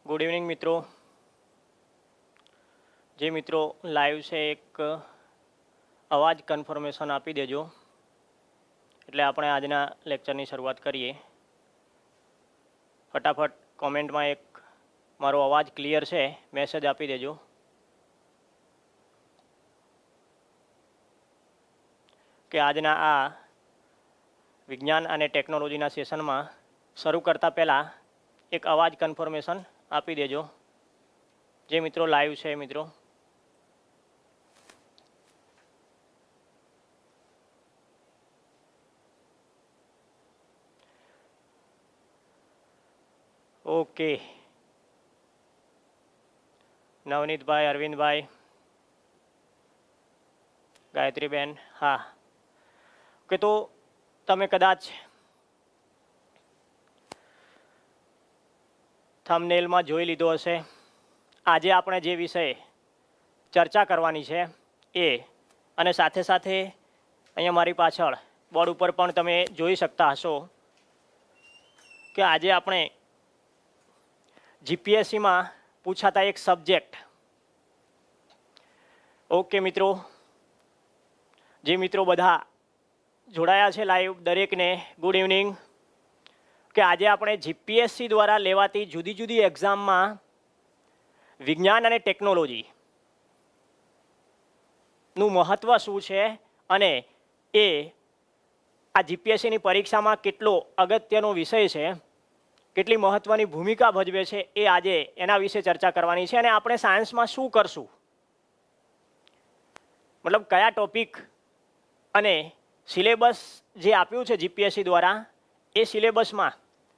Good evening મિત્રો. જે મિત્રો લાઈવ છે એક અવાજ કન્ફર્મેશન આપી દેજો એટલે આપણે આજના લેક્ચરની શરૂઆત કરીએ. ફટાફટ કોમેન્ટમાં એક મારો અવાજ ક્લિયર છે મેસેજ આપી દેજો. કે આજના આ વિજ્ઞાન અને ટેકનોલોજીના સેશનમાં શરૂ કરતાં પહેલાં એક અવાજ કન્ફર્મેશન આપી દેજો જે મિત્રો લાઈવ છે મિત્રો. ઓકે, નવનીતભાઈ, અરવિંદભાઈ, ગાયત્રીબેન, હા ઓકે. તો તમે કદાચ થંબનેલમાં જોઈ લીધો હશે. આજે આપણે જે વિષય ચર્ચા કરવાની છે એ, અને સાથે સાથે અહીંયા મારી પાછળ બોર્ડ ઉપર પણ તમે જોઈ શકતા હશો કે આજે આપણે જીપીએસસીમાં પૂછાતા એક સબ્જેક્ટ. ઓકે મિત્રો, જે મિત્રો બધા જોડાયા છે લાઈવ, દરેકને ગુડ ઇવનિંગ. કે આજે આપણે જીપીએસસી દ્વારા લેવાતી જુદી જુદી એક્ઝામમાં વિજ્ઞાન અને ટેકનોલોજીનું મહત્ત્વ શું છે અને એ આ જીપીએસસીની પરીક્ષામાં કેટલો અગત્યનો વિષય છે, કેટલી મહત્ત્વની ભૂમિકા ભજવે છે, એ આજે એના વિશે ચર્ચા કરવાની છે. અને આપણે સાયન્સમાં શું કરશું, મતલબ કયા ટોપિક અને સિલેબસ જે આપ્યું છે જીપીએસસી દ્વારા એ સિલેબસમાં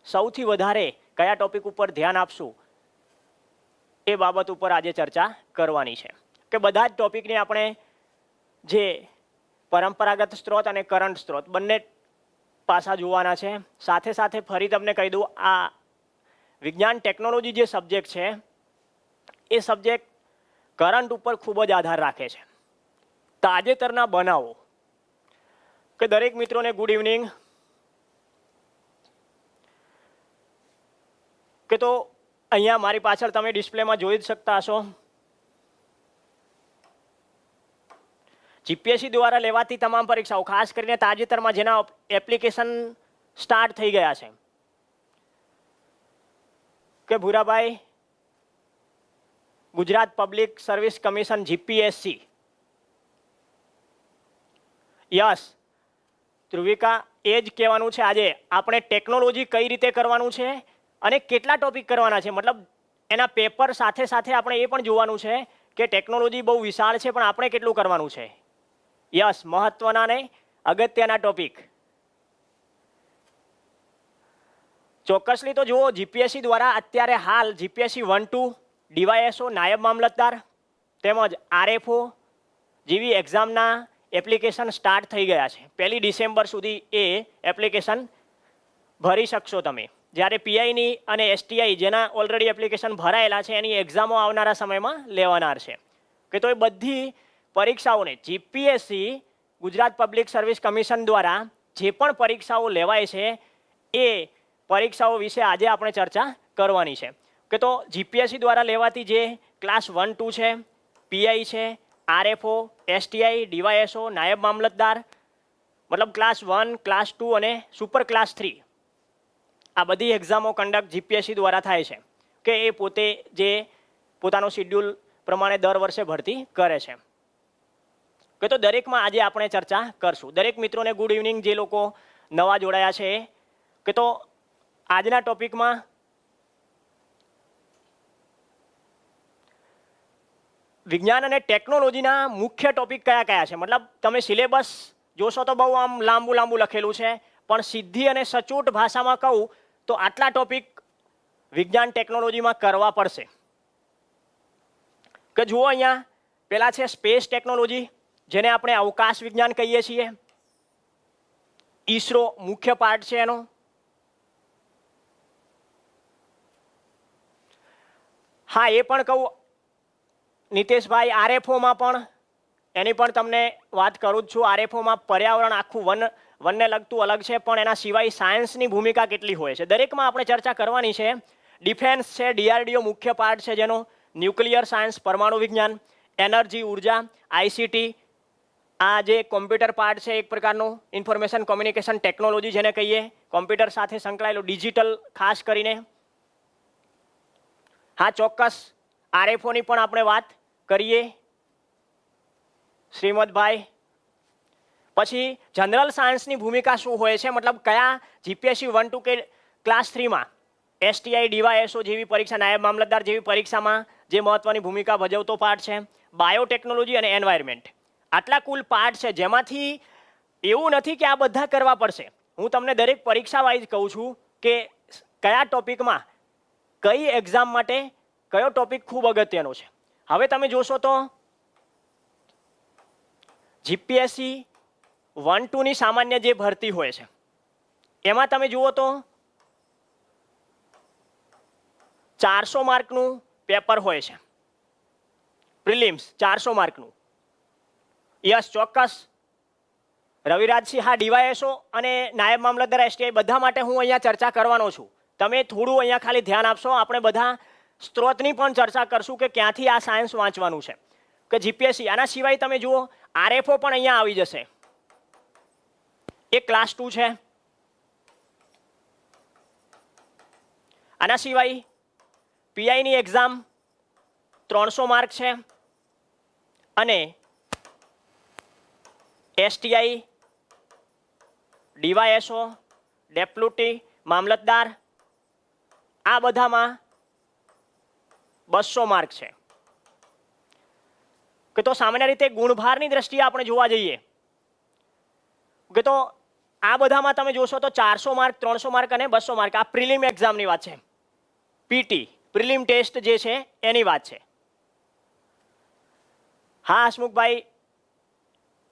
સૌથી વધારે કયા ટોપિક ઉપર ધ્યાન આપશું એ બાબત ઉપર આજે ચર્ચા કરવાની છે. કે બધા જ ટોપિકને આપણે જે પરંપરાગત સ્ત્રોત અને કરંટ સ્ત્રોત બંને પાસા જોવાના છે. સાથે સાથે ફરી તમને કહી દઉં, આ વિજ્ઞાન ટેકનોલોજી જે સબ્જેક્ટ છે એ સબ્જેક્ટ કરંટ ઉપર ખૂબ જ આધાર રાખે છે. તાજેતરના બનાવો. કે દરેક મિત્રોને ગુડ ઇવનિંગ. કે તો અહીંયા મારી પાછળ તમે ડિસ્પ્લેમાં જોઈ જ શકતા હશો, જીપીએસસી દ્વારા લેવાતી તમામ પરીક્ષાઓ, ખાસ કરીને તાજેતરમાં જેના એપ્લિકેશન સ્ટાર્ટ થઈ ગયા છે. કે Bhurabhai, Gujarat public service commission GPSC, yes Dhruvika, એ જ કહેવાનું છે. આજે આપણે ટેકનોલોજી કઈ રીતે કરવાનું છે અને કેટલા ટોપિક કરવાના છે, મતલબ એના પેપર સાથે સાથે આપણે એ પણ જોવાનું છે કે ટેકનોલોજી બહુ વિશાળ છે પણ આપણે કેટલું કરવાનું છે. યસ, મહત્વના ને અગત્યના ટોપિક. ચોક્કસલી તો જુઓ, જીપીએસસી દ્વારા અત્યારે હાલ જીપીએસસી 1-2, ડીવાયએસઓ, નાયબ મામલતદાર તેમજ આરએફઓ જેવી એક્ઝામના એપ્લિકેશન સ્ટાર્ટ થઈ ગયા છે. 1 ડિસેમ્બર સુધી એ એપ્લિકેશન ભરી શકશો તમે. જ્યારે પીઆઈની અને એસટીઆઈ જેના ઓલરેડી એપ્લિકેશન ભરાયેલા છે એની એક્ઝામો આવનારા સમયમાં લેવાનાર છે. કે તો એ બધી પરીક્ષાઓને GPSC Gujarat public service commission દ્વારા જે પણ પરીક્ષાઓ લેવાય છે એ પરીક્ષાઓ વિશે આજે આપણે ચર્ચા કરવાની છે. કે તો જીપીએસસી દ્વારા લેવાતી જે ક્લાસ 1-2 છે, પીઆઈ છે, આરએફઓ, એસટીઆઈ, ડીવાયએસઓ, નાયબ મામલતદાર, મતલબ ક્લાસ 1, ક્લાસ 2 અને સુપર ક્લાસ 3, આ બધી એક્ઝામો કન્ડક્ટ જીપીએસસી દ્વારા થાય છે. કે એ પોતે જે પોતાનો શિડ્યુલ પ્રમાણે દર વર્ષે ભરતી કરે છે. કે તો દરેકમાં આજે આપણે ચર્ચા કરશું. દરેક મિત્રોને ગુડ ઇવનિંગ, જે લોકો નવા જોડાયા છે. કે તો આજના ટોપિકમાં વિજ્ઞાન અને ટેકનોલોજીના મુખ્ય ટોપિક કયા કયા છે, મતલબ તમે સિલેબસ જોશો તો બહુ આમ લાંબુ લખેલું છે, પણ સીધી અને સચોટ ભાષામાં કહું તો આટલા ટોપિક વિજ્ઞાન ટેકનોલોજીમાં કરવા પડશે. કે જુઓ, અહીંયા પેલા છે સ્પેસ ટેકનોલોજી, જેને આપણે અવકાશ વિજ્ઞાન કહીએ છીએ. ઈસરો મુખ્ય પાર્ટ છે એનો. હા, એ પણ કહું નીતેશભાઈ, આરએફઓમાં પણ એની પણ તમને વાત કરું જ છું. આરએફઓમાં પર્યાવરણ આખું વનને લગતું અલગ છે, પણ એના સિવાય સાયન્સની ભૂમિકા કેટલી હોય છે દરેકમાં આપણે ચર્ચા કરવાની છે. ડિફેન્સ છે, DRDO મુખ્ય પાર્ટ છે જેનો, ન્યુક્લિયર સાયન્સ પરમાણુ વિજ્ઞાન, એનર્જી ઉર્જા, ICT, આ જે કોમ્પ્યુટર પાર્ટ છે એક પ્રકારનો, ઇન્ફોર્મેશન કોમ્યુનિકેશન ટેકનોલોજી જેને કહીએ, કોમ્પ્યુટર સાથે સંકળાયેલું ડિજિટલ ખાસ કરીને. હા ચોક્કસ RFOની પણ આપણે વાત કરીએ શ્રીમદભાઈ. પછી જનરલ સાયન્સની ભૂમિકા શું હોય છે, મતલબ કયા GPSC 1-2 કે ક્લાસ 3માં STI DYSO જેવી પરીક્ષા, નાયબ મામલતદાર જેવી પરીક્ષામાં જે મહત્વની ભૂમિકા ભજવતો પાર્ટ છે, બાયોટેકનોલોજી અને એન્વાયરમેન્ટ. આટલા કુલ પાર્ટ છે જેમાંથી એવું નથી કે આ બધા કરવા પડશે. હું તમને દરેક પરીક્ષા વાઇઝ કહું છું કે કયા ટોપિકમાં કઈ એક્ઝામ માટે કયો ટોપિક ખૂબ અગત્યનો છે. હવે તમે જોશો તો GPSC 1-2 ની સામાન્ય જે ભરતી હોય છે એમાં તમે જુઓ તો 400 માર્કનું પેપર હોય છે, પ્રિલિમ્સ 400 માર્કનું. યસ ચોક્કસ રવિરાજસિંહ, હા DYSO અને નાયબ મામલતદાર STI બધા માટે હું અહીંયા ચર્ચા કરવાનો છું. તમે થોડું અહીંયા ખાલી ધ્યાન આપશો. આપણે બધા સ્ત્રોતની પણ ચર્ચા કરશું કે ક્યાંથી આ સાયન્સ વાંચવાનું છે કે GPSC. આના સિવાય તમે જુઓ RFO પણ અહીંયા આવી જશે. એ ક્લાસ 2 છે. આના સિવાય PIની એક્ઝામ 300 માર્ક છે અને STI, DYSO, ડેપ્યુટી મામલતદાર આ બધામાં 200 માર્ક છે. કે તો સામાન્ય રીતે ગુણભારની દ્રષ્ટિએ આપણે જોવા જઈએ કે તો આ બધામાં તમે જોશો તો 400 માર્ક, 300 માર્ક અને 200 માર્ક. આ પ્રિલિમ એક્ઝામની વાત છે, PT પ્રિલિમ ટેસ્ટ જે છે એની વાત છે. હા હસમુખભાઈ,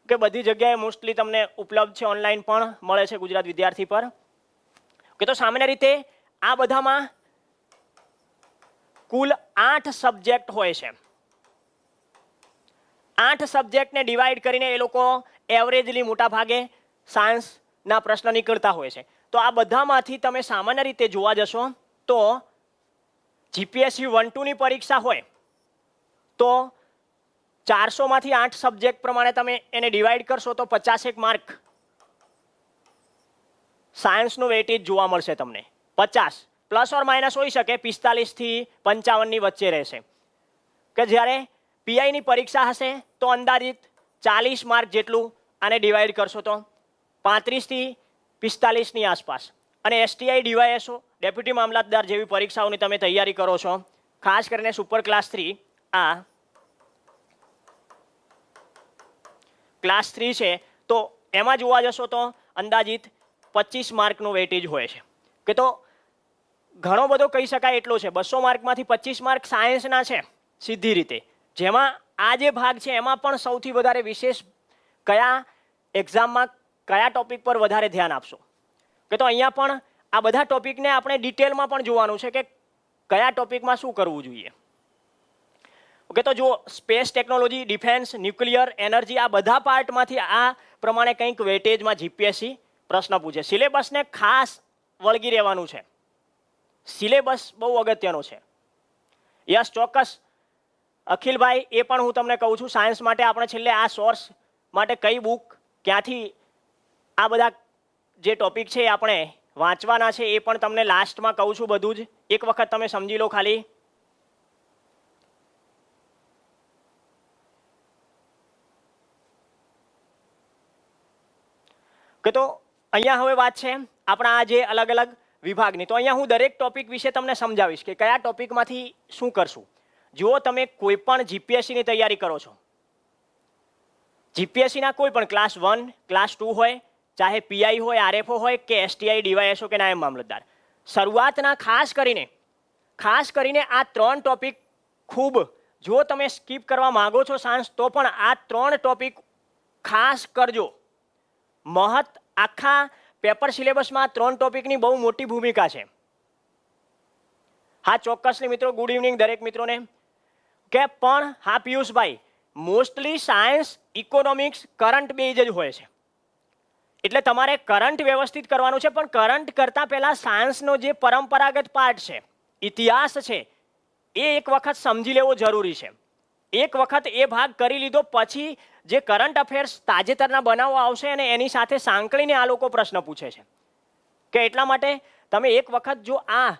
કે બધી જગ્યાએ મોસ્ટલી તમને ઉપલબ્ધ છે, ઓનલાઈન પણ મળે છે ગુજરાત વિદ્યાર્થી પર. કે તો સામાન્ય રીતે આ બધામાં કુલ 8 સબ્જેક્ટ હોય છે. 8 સબ્જેક્ટને ડિવાઈડ કરીને એ લોકો એવરેજલી મોટા ભાગે સાયન્સના પ્રશ્ન નીકળતા હોય છે. તો આ બધામાંથી તમે સામાન્ય રીતે જોવા જશો તો GPSC 1-2 ની પરીક્ષા હોય તો 400 માંથી 8 સબ્જેક્ટ પ્રમાણે તમે એને ડિવાઈડ કરશો તો 50 માર્ક સાયન્સનું વેટેજ જોવા મળશે તમને. 50 પ્લસ ઓર માઇનસ હોઈ શકે, 45 થી 55 ની વચ્ચે રહેશે. કે જ્યારે PIની પરીક્ષા હશે તો અંદાજિત 40 માર્ક જેટલું આને ડિવાઈડ કરશો તો 35 થી 45 ની આસપાસ. અને STI DYSO ડેપ્યુટી મામલતદાર જેવી પરીક્ષાઓની તમે તૈયારી કરો છો, ખાસ કરીને સુપર ક્લાસ 3, આ ક્લાસ 3 છે તો એમાં જોવા જશો તો અંદાજિત 25 માર્કનું વેટેજ હોય છે. કે તો ઘણો બધો કહી શકાય એટલો છે. 200 માર્કમાંથી 25 માર્ક સાયન્સના છે સીધી રીતે, જેમાં આ જે ભાગ છે એમાં પણ સૌથી વધારે વિશેષ કયા એક્ઝામમાં કયા ટોપિક પર વધારે ધ્યાન આપશો. કે તો અહીંયા પણ આ બધા ટોપિકને આપણે ડિટેલમાં પણ જોવાનું છે કે કયા ટોપિકમાં શું કરવું જોઈએ. ઓકે, તો જો space technology, defence, nuclear, energy આ બધા પાર્ટમાંથી આ પ્રમાણે કંઈક વેટેજમાં GPSC પ્રશ્ન પૂછે. સિલેબસને ખાસ વળગી રહેવાનું છે. સિલેબસ બહુ અગત્યનો છે. યસ ચોક્કસ અખિલભાઈ, એ પણ હું તમને કહું છું સાયન્સ માટે આપણે છેલ્લે આ સોર્સ માટે કઈ બુક ક્યાંથી આ બધા જે ટોપિક છે એ આપણે વાંચવાના છે એ પણ તમને લાસ્ટમાં કહું છું. બધું જ એક વખત તમે સમજી લો ખાલી. કે તો અહીંયા હવે વાત છે આપણા આ જે અલગ અલગ વિભાગની. તો અહીંયા હું દરેક ટોપિક વિશે તમને સમજાવીશ કે કયા ટોપિકમાંથી શું કરશું. જો તમે કોઈ પણ GPSCની તૈયારી કરો છો, GPSCના કોઈ પણ ક્લાસ 1, ક્લાસ 2 હોય, ચાહે PI હોય, RFO હોય કે STI DYSO કે નાયબ મામલતદાર, શરૂઆતના ખાસ કરીને આ 3 ટોપિક ખૂબ, જો તમે સ્કીપ કરવા માંગો છો સાયન્સ તો પણ આ 3 ટોપિક ખાસ કરજો. આખા પેપર સિલેબસમાં 3 ટોપિકની બહુ મોટી ભૂમિકા છે. હા ચોક્કસલી મિત્રો, ગુડ ઇવનિંગ દરેક મિત્રોને. કે પણ હા Piyushbhai, mostly science, economics current base જ હોય છે. એટલે તમારે કરંટ વ્યવસ્થિત કરવાનું છે, પણ કરંટ કરતાં પહેલાં સાયન્સનો જે પરંપરાગત પાર્ટ છે ઇતિહાસ છે એ એક વખત સમજી લેવો જરૂરી છે. એક વખત એ ભાગ કરી લીધો પછી જે કરંટ અફેર્સ તાજેતરના બનાવો આવશે અને એની સાથે સાંકળીને આ લોકો પ્રશ્ન પૂછે છે કે એટલા માટે તમે એક વખત જો આ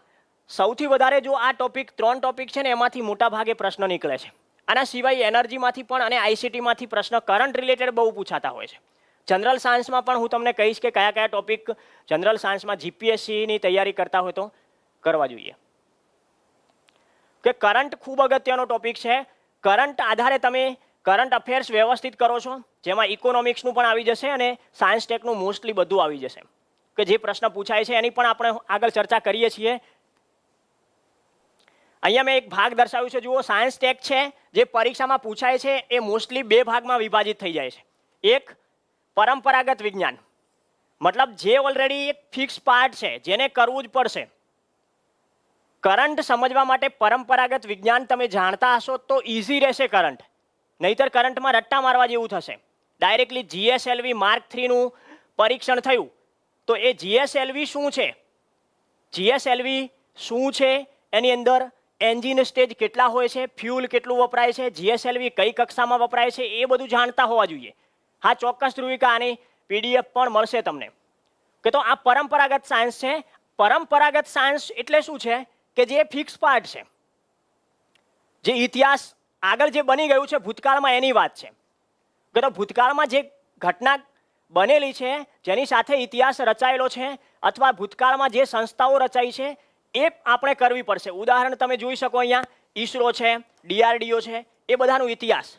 સૌથી વધારે જો આ ટોપિક 3 ટોપિક છે ને એમાંથી મોટા ભાગે પ્રશ્ન નીકળે છે. આના સિવાય એનર્જીમાંથી પણ અને આઈસીટીમાંથી પ્રશ્ન કરંટ રિલેટેડ બહુ પૂછાતા હોય છે. જનરલ સાયન્સમાં પણ હું તમને કહીશ કે કયા કયા ટોપિક જનરલ સાયન્સમાં જીપીએસસીની તૈયારી કરતા હોય તો કરવા જોઈએ. કે કરંટ ખૂબ અગત્યનો ટોપિક છે. કરંટ આધારે તમે કરંટ અફેર્સ વ્યવસ્થિત કરો છો, જેમાં ઇકોનોમિક્સનું પણ આવી જશે અને સાયન્સ ટેકનું મોસ્ટલી બધું આવી જશે. કે જે પ્રશ્ન પૂછાય છે એની પણ આપણે આગળ ચર્ચા કરીએ છીએ. અહીંયા મેં એક ભાગ દર્શાવ્યું છે, જુઓ સાયન્સ ટેક છે જે પરીક્ષામાં પૂછાય છે એ મોસ્ટલી 2 ભાગમાં વિભાજિત થઈ જાય છે. એક પરંપરાગત વિજ્ઞાન, મતલબ જે ઓલરેડી એક ફિક્સ પાર્ટ છે જેને કરવું જ પડશે. કરંટ સમજવા માટે પરંપરાગત વિજ્ઞાન તમે જાણતા હશો તો ઇઝી રહેશે કરંટ, નહીતર કરંટમાં રટ્ટા મારવા જેવું થશે. ડાયરેક્ટલી જીએસએલવી માર્ક 3 નું પરીક્ષણ થયું તો એ જીએસએલવી શું છે, જીએસએલવી શું છે, એની અંદર એન્જિન સ્ટેજ કેટલા હોય છે, ફ્યુલ કેટલું વપરાય છે, જીએસએલવી કઈ કક્ષામાં વપરાય છે, એ બધું જાણતા હોવા જોઈએ. હા, ચોક્કસ ધ્રુવિકા આની પીડીએફ પણ મળશે તમને. કે તો આ પરંપરાગત સાયન્સ છે. પરંપરાગત સાયન્સ એટલે શું છે કે જે ફિક્સ પાર્ટ છે, જે ઇતિહાસ આગળ જે બની ગયું છે ભૂતકાળમાં એની વાત છે. કે તો ભૂતકાળમાં જે ઘટના બનેલી છે જેની સાથે ઇતિહાસ રચાયેલો છે અથવા ભૂતકાળમાં જે સંસ્થાઓ રચાઈ છે એ આપણે કરવી પડશે. ઉદાહરણ તમે જોઈ શકો અહીંયા ઈસરો છે, ડીઆરડીઓ છે, એ બધાનો ઇતિહાસ.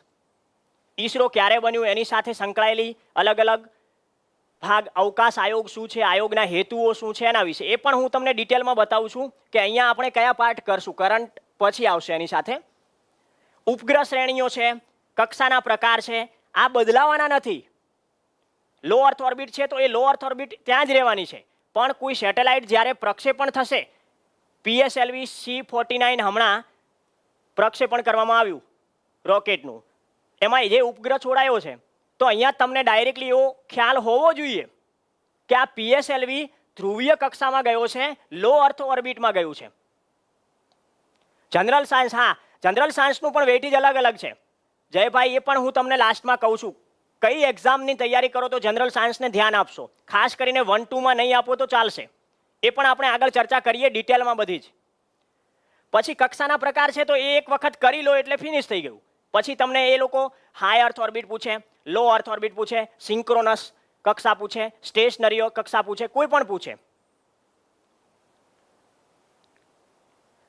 ઈસરો ક્યારે બન્યું એની સાથે સંકળાયેલી અલગ અલગ ભાગ, અવકાશ આયોગ શું છે, આયોગના હેતુઓ શું છે, એના વિશે એ પણ હું તમને ડિટેલમાં બતાવું છું કે અહીંયા આપણે કયા પાર્ટ કરશું. કરંટ પછી આવશે એની સાથે. ઉપગ્રહ શ્રેણીઓ છે, કક્ષાના પ્રકાર છે, આ બદલાવાના નથી. લો અર્થ ઓર્બિટ છે તો એ લો અર્થ ઓર્બિટ ત્યાં જ રહેવાની છે, પણ કોઈ સેટેલાઇટ જ્યારે પ્રક્ષેપણ થશે, PSLV C-49 હમણાં પ્રક્ષેપણ કરવામાં આવ્યું રોકેટનું, એમાં જે ઉપગ્રહ છોડાયો છે તો અહીંયા તમને ડાયરેક્ટલી એવો ખ્યાલ હોવો જોઈએ કે આ PSLV ધ્રુવીય કક્ષામાં ગયો છે, લો અર્થ ઓર્બિટમાં ગયું છે. જનરલ સાયન્સ, હા જનરલ સાયન્સનું પણ વેઇટેજ અલગ અલગ છે જયભાઈ, એ પણ હું તમને લાસ્ટમાં કહું છું. કઈ એક્ઝામની તૈયારી કરો તો જનરલ સાયન્સને ધ્યાન આપશો, ખાસ કરીને 1, 2 માં નહીં આપો તો ચાલશે. એ પણ આપણે આગળ ચર્ચા કરીએ ડિટેલમાં બધી જ. પછી કક્ષાના પ્રકાર છે તો એ એક વખત કરી લો એટલે ફિનિશ થઈ ગયું. પછી તમને એ લોકો હાઈ અર્થ ઓર્બિટ પૂછે, લો અર્થ ઓર્બિટ પૂછે, સિંક્રોનસ કક્ષા પૂછે, સ્ટેશનરી કક્ષા પૂછે, કોઈ પણ પૂછે.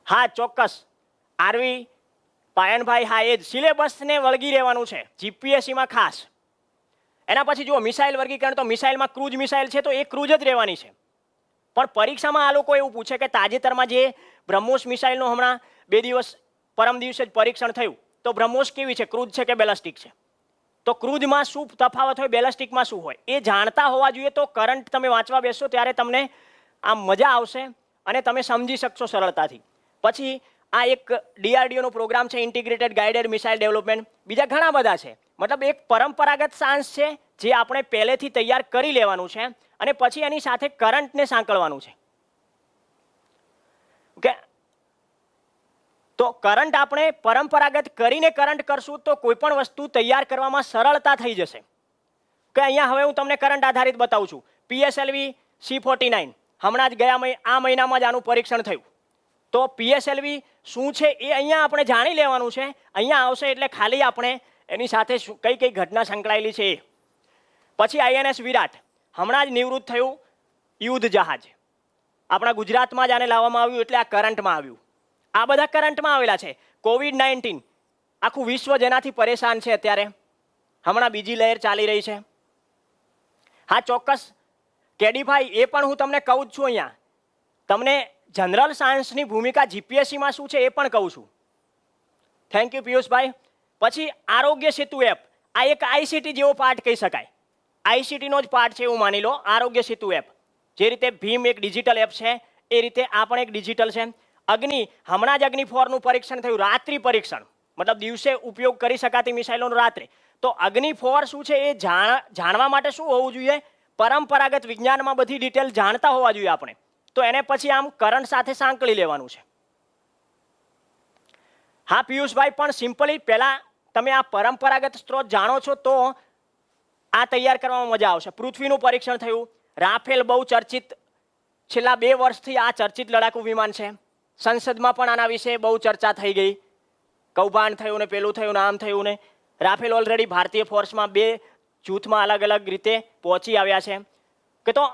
હા ચોક્કસ આરવી પાયનભાઈ, હા એ જ સિલેબસને વળગી રહેવાનું છે જીપીએસસીમાં ખાસ. એના પછી જુઓ મિસાઇલ વર્ગીકરણ, તો મિસાઇલમાં ક્રૂઝ મિસાઇલ છે તો એ ક્રૂઝ જ રહેવાની છે. પણ પરીક્ષામાં આ લોકો એવું પૂછે કે તાજેતરમાં જે બ્રહ્મોસ મિસાઇલનું હમણાં 2 દિવસ પરમ દિવસે જ પરીક્ષણ થયું, તો બ્રહ્મોસ કેવી છે, ક્રૂઝ છે કે બેલાસ્ટિક છે? તો ક્રૂઝમાં શું તફાવત હોય, બેલાસ્ટિકમાં શું હોય, એ જાણતા હોવા જોઈએ. તો કરંટ તમે વાંચવા બેસશો ત્યારે તમને આમ મજા આવશે અને તમે સમજી શકશો સરળતાથી. પછી આ એક ડીઆરડીઓનો પ્રોગ્રામ છે, ઇન્ટિગ્રેટેડ ગાઇડેડ મિસાઇલ ડેવલપમેન્ટ. બીજા ઘણા બધા છે. મતલબ એક પરંપરાગત સાયન્સ છે જે આપણે પહેલેથી તૈયાર કરી લેવાનું છે અને પછી એની સાથે કરંટને સાંકળવાનું છે. ઓકે, તો કરંટ આપણે પરંપરાગત કરીને કરંટ કરશું તો કોઈ પણ વસ્તુ તૈયાર કરવામાં સરળતા થઈ જશે. કે અહીંયા હવે હું તમને કરંટ આધારિત બતાવું છું. PSLV C-49 હમણાં જ આ મહિનામાં જ આનું પરીક્ષણ થયું. તો PSLV શું છે એ અહીંયા આપણે જાણી લેવાનું છે. અહીંયા આવશે એટલે ખાલી આપણે એની સાથે કઈ કઈ ઘટના સંકળાયેલી છે. પછી INS વિરાટ હમણાં જ નિવૃત્ત થયું યુદ્ધ જહાજ, આપણા ગુજરાતમાં જ આને લાવવામાં આવ્યું એટલે આ કરંટમાં આવ્યું. આ બધા કરંટમાં આવેલા છે. COVID-19 આખું વિશ્વ જેનાથી પરેશાન છે અત્યારે, હમણાં બીજી લહેર ચાલી રહી છે. હા ચોક્કસ કેડીભાઈ, એ પણ હું તમને કહું જ છું. અહીંયા તમને જનરલ સાયન્સની ભૂમિકા જીપીએસસીમાં શું છે એ પણ કહું છું. થેન્ક યુ પિયુષભાઈ. પછી આરોગ્ય સેતુ એપ, આ એક આઈસીટી જેવો પાર્ટ કહી શકાય, આઈસીટીનો જ પાર્ટ છે એવું માની લો. આરોગ્ય સેતુ એપ, જે રીતે ભીમ એક ડિજિટલ એપ છે એ રીતે આ પણ એક ડિજિટલ છે. અગ્નિ, હમણાં જ અગ્નિ 4 નું પરીક્ષણ થયું, રાત્રિ પરીક્ષણ, મતલબ દિવસે ઉપયોગ કરી શકાતી મિસાઇલોનું રાત્રે. તો અગ્નિ 4 શું છે એ જાણવા માટે શું હોવું જોઈએ, પરંપરાગત વિજ્ઞાનમાં બધી ડિટેલ જાણતા હોવા જોઈએ આપણે. તો એને પછી આમ કરંટ સાથે સાંકળી લેવાનું છે. હા પિયુષભાઈ, પણ સિમ્પલી પહેલા તમે આ પરંપરાગત સ્ત્રોત જાણો છો તો આ તૈયાર કરવામાં મજા આવશે. પૃથ્વીનું પરીક્ષણ થયું, રાફેલ બહુ ચર્ચિત, છેલ્લા 2 વર્ષથી આ ચર્ચિત લડાકુ વિમાન છે. સંસદમાં પણ આના વિશે બહુ ચર્ચા થઈ ગઈ, કૌભાંડ થયું ને પેલું થયું ને આમ થયું ને. રાફેલ ઓલરેડી ભારતીય ફોર્સમાં 2 જૂથમાં અલગ અલગ રીતે પહોંચી આવ્યા છે. કે તો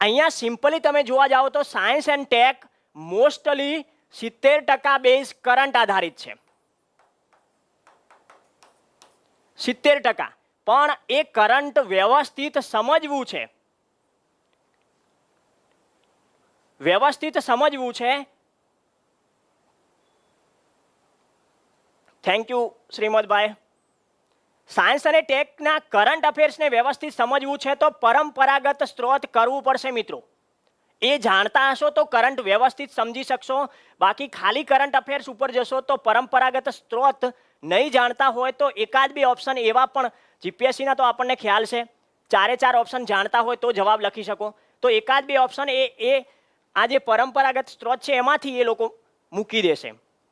અહીંયા સિમ્પલી તમે જોવા જાઓ તો science and tech mostly 70% base current આધારિત છે, 70%. પણ એ કરંટ વ્યવસ્થિત સમજવું છે, વ્યવસ્થિત સમજવું છે. Thank you શ્રીમદભાઈ. સાયન્સ અને ટેકના કરંટ અફેર્સને વ્યવસ્થિત સમજવું છે તો પરંપરાગત સ્ત્રોત કરવું પડશે મિત્રો. એ જાણતા હશો તો કરંટ વ્યવસ્થિત સમજી શકશો. બાકી ખાલી કરંટ અફેર્સ ઉપર જશો તો પરંપરાગત સ્ત્રોત નહીં જાણતા હોય તો એકાદ 2 ઓપ્શન એવા પણ જીપીએસસીના તો આપણને ખ્યાલ છે 4 ઓપ્શન જાણતા હોય તો જવાબ લખી શકો. તો એકાદ 2 ઓપ્શન એ આ જે પરંપરાગત સ્ત્રોત છે એમાંથી એ લોકો મૂકી દેશે.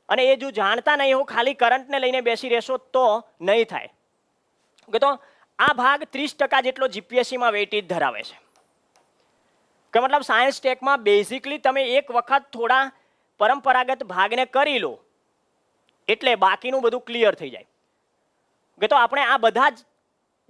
અને એ જો જાણતા નહીં હો, ખાલી કરંટને લઈને બેસી રહેશો તો નહીં થાય. કે તો આ ભાગ 30% જેટલો જીપીએસસીમાં વેઇટેજ ધરાવે છે. કે મતલબ સાયન્સ ટેકમાં બેઝિકલી તમે એક વખત થોડા પરંપરાગત ભાગને કરી લો એટલે બાકીનું બધું ક્લિયર થઈ જાય. કે તો આપણે આ બધા જ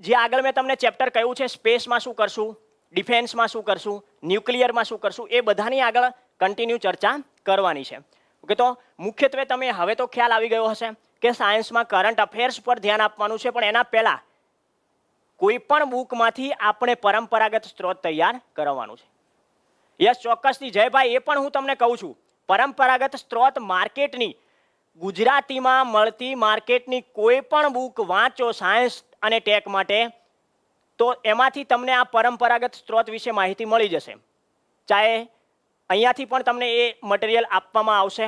જે આગળ મેં તમને ચેપ્ટર કહ્યું છે, સ્પેસમાં શું કરશું, ડિફેન્સમાં શું કરશું, ન્યુક્લિયરમાં શું કરશું, એ બધાની આગળ કન્ટિન્યુ ચર્ચા કરવાની છે. ઓકે, તો મુખ્યત્વે તમે હવે તો ખ્યાલ આવી ગયો હશે કે સાયન્સમાં કરંટ અફેર્સ પર ધ્યાન આપવાનું છે. પણ એના પહેલા કોઈ પણ બુકમાંથી આપણે પરંપરાગત સ્ત્રોત તૈયાર કરવાનું છે. યસ, ચોક્કસથી જયભાઈ, એ પણ હું તમને કહું છું, પરંપરાગત સ્ત્રોત માર્કેટની ગુજરાતીમાં મળતી માર્કેટની કોઈ પણ બુક વાંચો સાયન્સ અને ટેક માટે તો એમાંથી તમને આ પરંપરાગત સ્ત્રોત વિશે માહિતી મળી જશે. ચાહે અહીંયાથી પણ તમને એ મટીરિયલ આપવામાં આવશે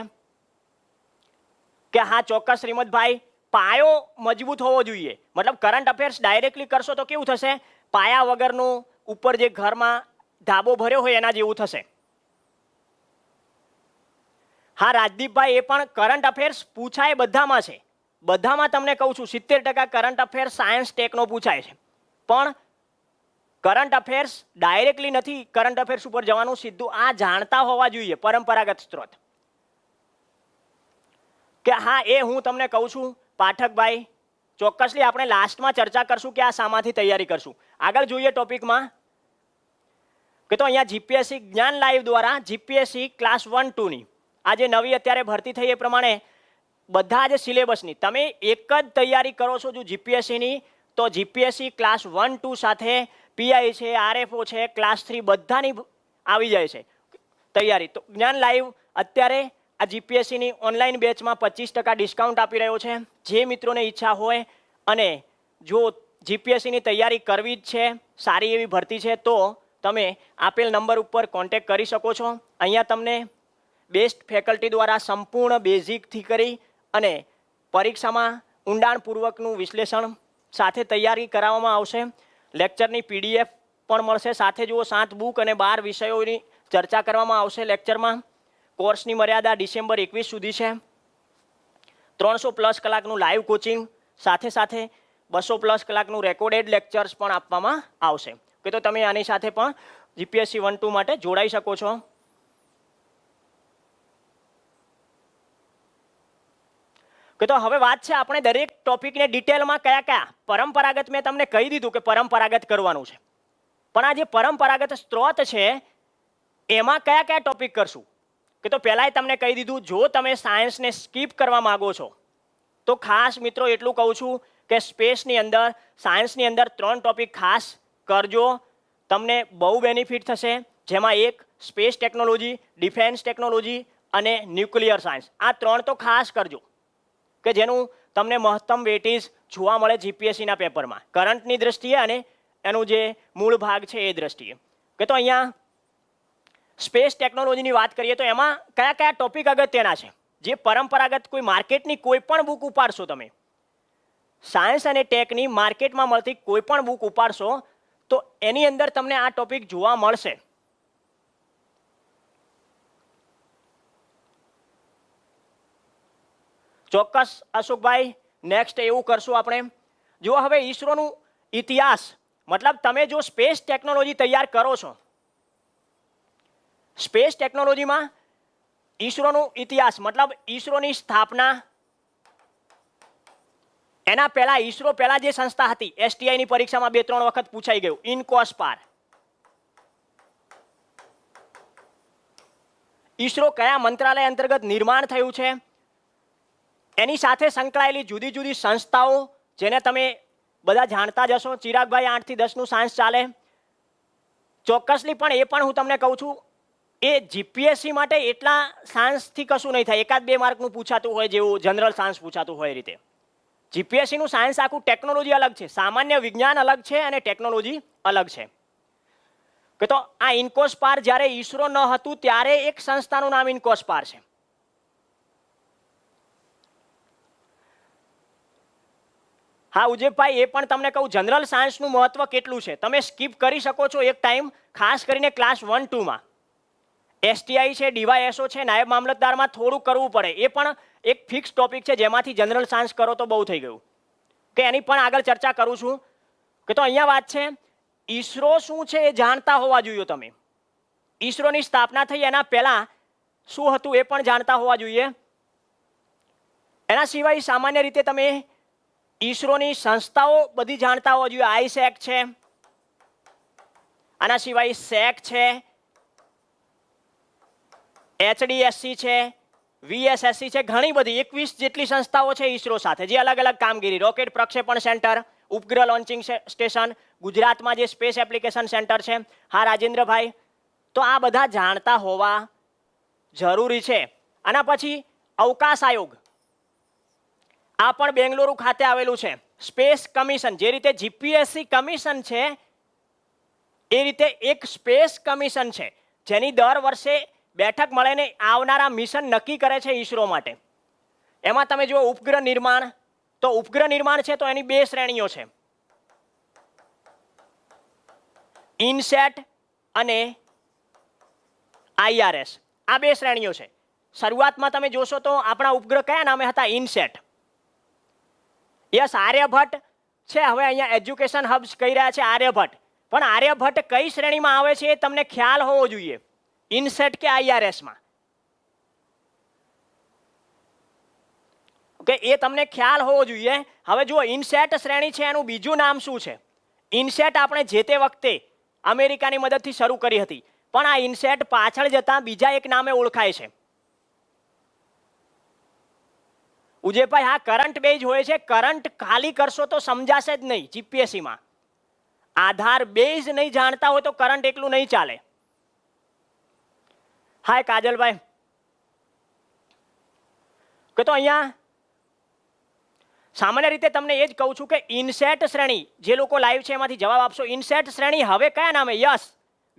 કે હા ચોક્કસ શ્રીમદભાઈ પાયો મજબૂત હોવો જોઈએ. મતલબ કરંટ અફેર્સ ડાયરેક્ટલી કરશો તો કેવું થશે, પાયા વગરનું ઉપર જે ઘરમાં ધાબો ભર્યો હોય એના જેવું થશે. હા રાજદીપભાઈ, એ પણ કરંટ અફેર્સ પૂછાય બધામાં છે, બધામાં તમને કહું છું 70% કરંટ અફેર્સ સાયન્સ ટેકનો પૂછાય છે. પણ કરંટ અફેર્સ ડાયરેક્ટલી નથી કરંટ અફેર્સ ઉપર જવાનું, સીધું આ જાણતા હોવા જોઈએ પરંપરાગત સ્ત્રોત. કે હા એ હું તમને કહું છું પાઠકભાઈ, ચોક્કસલી આપણે લાસ્ટમાં ચર્ચા કરશું કે આ શામાંથી તૈયારી કરશું. આગળ જોઈએ ટોપિકમાં. કે તો અહીંયા જીપીએસસી જ્ઞાન લાઈવ દ્વારા જીપીએસસી ક્લાસ 1-2ની આ જે નવી અત્યારે ભરતી થઈ એ પ્રમાણે બધા જ સિલેબસની તમે એક જ તૈયારી કરો છો જો જીપીએસસીની, તો જીપીએસસી ક્લાસ 1-2 સાથે પીઆઈ છે, આરએફઓ છે, ક્લાસ 3 બધાની આવી જાય છે તૈયારી. તો જ્ઞાન લાઈવ અત્યારે આ જીપીએસસીની ઓનલાઈન બેચમાં 25% ડિસ્કાઉન્ટ આપી રહ્યો છે. જે મિત્રોને ઈચ્છા હોય અને જો જીપીએસસીની તૈયારી કરવી જ છે, સારી એવી ભરતી છે, તો તમે આપેલ નંબર ઉપર કોન્ટેક્ટ કરી શકો છો. અહીંયા તમને બેસ્ટ ફેકલ્ટી દ્વારા સંપૂર્ણ બેઝિકથી કરી અને પરીક્ષામાં ઊંડાણપૂર્વકનું વિશ્લેષણ સાથે તૈયારી કરાવવામાં આવશે. લેક્ચરની પીડીએફ પણ મળશે સાથે. જુઓ 7 બુક અને 12 વિષયોની ચર્ચા કરવામાં આવશે લેક્ચરમાં. કોર્સની મર્યાદા ડિસેમ્બર 21 સુધી છે. 300+ કલાકનું લાઈવ કોચિંગ સાથે સાથે 200+ કલાકનું રેકોર્ડેડ લેક્ચર્સ પણ આપવામાં આવશે. કે તો તમે આની સાથે પણ જીપીએસસી 1-2 માટે જોડાઈ શકો છો. કે તો હવે વાત છે આપણે દરેક ટોપિકને ડિટેલમાં કયા પરંપરાગત મેં તમને કહી દીધું કે પરંપરાગત કરવાનું છે. પણ આ જે પરંપરાગત સ્ત્રોત છે એમાં કયા ટોપિક કરશું. કે તો પહેલાંય તમને કહી દીધું, જો તમે સાયન્સને સ્કીપ કરવા માગો છો તો ખાસ મિત્રો એટલું કહું છું કે સ્પેસની અંદર સાયન્સની અંદર 3 ટોપિક ખાસ કરજો, તમને બહુ બેનિફિટ થશે. જેમાં એક સ્પેસ ટેકનોલોજી, ડિફેન્સ ટેકનોલોજી અને ન્યુક્લિયર સાયન્સ, આ 3 તો ખાસ કરજો કે જેનું તમને મહત્તમ વેટેજ જોવા મળે જીપીએસસીના પેપરમાં કરંટની દ્રષ્ટિએ અને એનું જે મૂળ ભાગ છે એ દ્રષ્ટિએ. કે તો અહીંયા સ્પેસ ટેકનોલોજીની વાત કરીએ તો એમાં કયા ટોપિક અગત્યના છે જે પરંપરાગત કોઈ માર્કેટની કોઈ પણ બુક ઉપાડશો, તમે સાયન્સ અને ટેકની માર્કેટમાં મળતી કોઈ પણ બુક ઉપાડશો તો એની અંદર તમને આ ટોપિક જોવા મળશે. ચોક્કસ અશોકભાઈ, નેક્સ્ટ એવું કરશું આપણે. જો હવે ઈસરોનું ઇતિહાસ, મતલબ તમે જો સ્પેસ ટેકનોલોજી તૈયાર કરો છો, સ્પેસ ટેકનોલોજીમાં ઈસરોનું ઇતિહાસ મતલબ ઈસરોની સ્થાપના, એના પહેલા ઈસરો પહેલા જે સંસ્થા હતી, એસટીઆઈની પરીક્ષામાં 2-3 વખત પૂછાઈ ગયું, ઇન્કોસ્પાર. ઈસરો કયા મંત્રાલય અંતર્ગત નિર્માણ થયું છે, એની સાથે સંકળાયેલી જુદી જુદી સંસ્થાઓ જેને તમે બધા જાણતા જ હશો. ચિરાગભાઈ 8 થી 10 નું સાયન્સ ચાલે. ચોક્કસલી પણ એ પણ હું તમને કહું છું, એ જીપીએસસી માટે એટલા સાયન્સથી કશું નહીં થાય. 1-2 માર્કનું પૂછાતું હોય, જેવું જનરલ સાયન્સ પૂછાતું હોય એ રીતે. જીપીએસસીનું સાયન્સ આખું ટેકનોલોજી અલગ છે, સામાન્ય વિજ્ઞાન અલગ છે અને ટેકનોલોજી અલગ છે. કે તો આ ઇન્કોસ્પાર જ્યારે ઈસરો ન હતું ત્યારે એક સંસ્થાનું નામ ઇન્કોસ્પાર છે. હા ઉજેબભાઈ, એ પણ તમને કહું જનરલ સાયન્સનું મહત્વ કેટલું છે. તમે સ્કીપ કરી શકો છો એક ટાઈમ, ખાસ કરીને ક્લાસ 1-2માં. એસટીઆઈ છે, ડીવાયએસઓ છે, નાયબ મામલતદારમાં થોડું કરવું પડે. એ પણ એક ફિક્સ ટોપિક છે જેમાંથી જનરલ સાયન્સ કરો તો બહુ થઈ ગયું. કે એની પણ આગળ ચર્ચા કરું છું. કે તો અહીંયા વાત છે, ઈસરો શું છે એ જાણતા હોવા જોઈએ તમે. ઈસરોની સ્થાપના થઈ એના પહેલા શું હતું એ પણ જાણતા હોવા જોઈએ. એના સિવાય સામાન્ય રીતે તમે ઈસરોની સંસ્થાઓ બધી જાણતા હોવા જોઈએ. આઈસેક છે, આના સિવાય સેક છે, એચડીએસસી છે, વીએસએસસી છે, ઘણી બધી 21 જેટલી સંસ્થાઓ છે ઈસરો સાથે, જે અલગ અલગ કામગીરી. રોકેટ પ્રક્ષેપણ સેન્ટર, ઉપગ્રહ લોન્ચિંગ સ્ટેશન, ગુજરાતમાં જે સ્પેસ એપ્લિકેશન સેન્ટર છે. હા રાજેન્દ્રભાઈ, તો આ બધા જાણતા હોવા જરૂરી છે. આના પછી અવકાશ આયોગ, આ પણ બેંગલુરુ ખાતે આવેલું છે. સ્પેસ કમિશન, જે રીતે જીપીએસસી કમિશન છે એ રીતે એક સ્પેસ કમિશન છે, જેની દર વર્ષે બેઠક મળીને આવનારા મિશન નક્કી કરે છે ઈસરો માટે. એમાં તમે જુઓ ઉપગ્રહ નિર્માણ, તો ઉપગ્રહ નિર્માણ છે તો એની 2 શ્રેણીઓ છે, ઇનસેટ અને આઈઆરએસ. આ 2 શ્રેણીઓ છે. શરૂઆતમાં તમે જોશો તો આપણા ઉપગ્રહ કયા નામે હતા? ઇનસેટ. યસ, આર્યભટ્ટ છે. હવે અહીંયા એજ્યુકેશન હબ્સ કહી રહ્યા છે આર્યભટ્ટ, પણ આર્યભટ્ટ કઈ શ્રેણીમાં આવે છે એ તમને ખ્યાલ હોવો જોઈએ, ઇનસેટ કે આઈઆરએસમાં. ઓકે, એ તમને ખ્યાલ હોવો જોઈએ. હવે જુઓ, ઇનસેટ શ્રેણી છે એનું બીજું નામ શું છે? ઇનસેટ આપણે જે તે વખતે અમેરિકાની મદદથી શરૂ કરી હતી, પણ આ ઇનસેટ પાછળ જતા બીજા એક નામે ઓળખાય છે. ઉજયભાઈ, હા કરંટ બેઝ હોય છે. કરંટ ખાલી કરશો તો સમજાશે જ નહીં જીપીએસસીમાં. આધાર બેઝ નહીં જાણતા હોય તો કરંટ એકલું નહીં ચાલે. હા કાજલભાઈ, કે તો અહીંયા સામાન્ય રીતે તમને એ જ કહું છું કે ઇનસેટ શ્રેણી, જે લોકો લાઈવ છે એમાંથી જવાબ આપશો. ઇનસેટ શ્રેણી હવે કયા નામે? યસ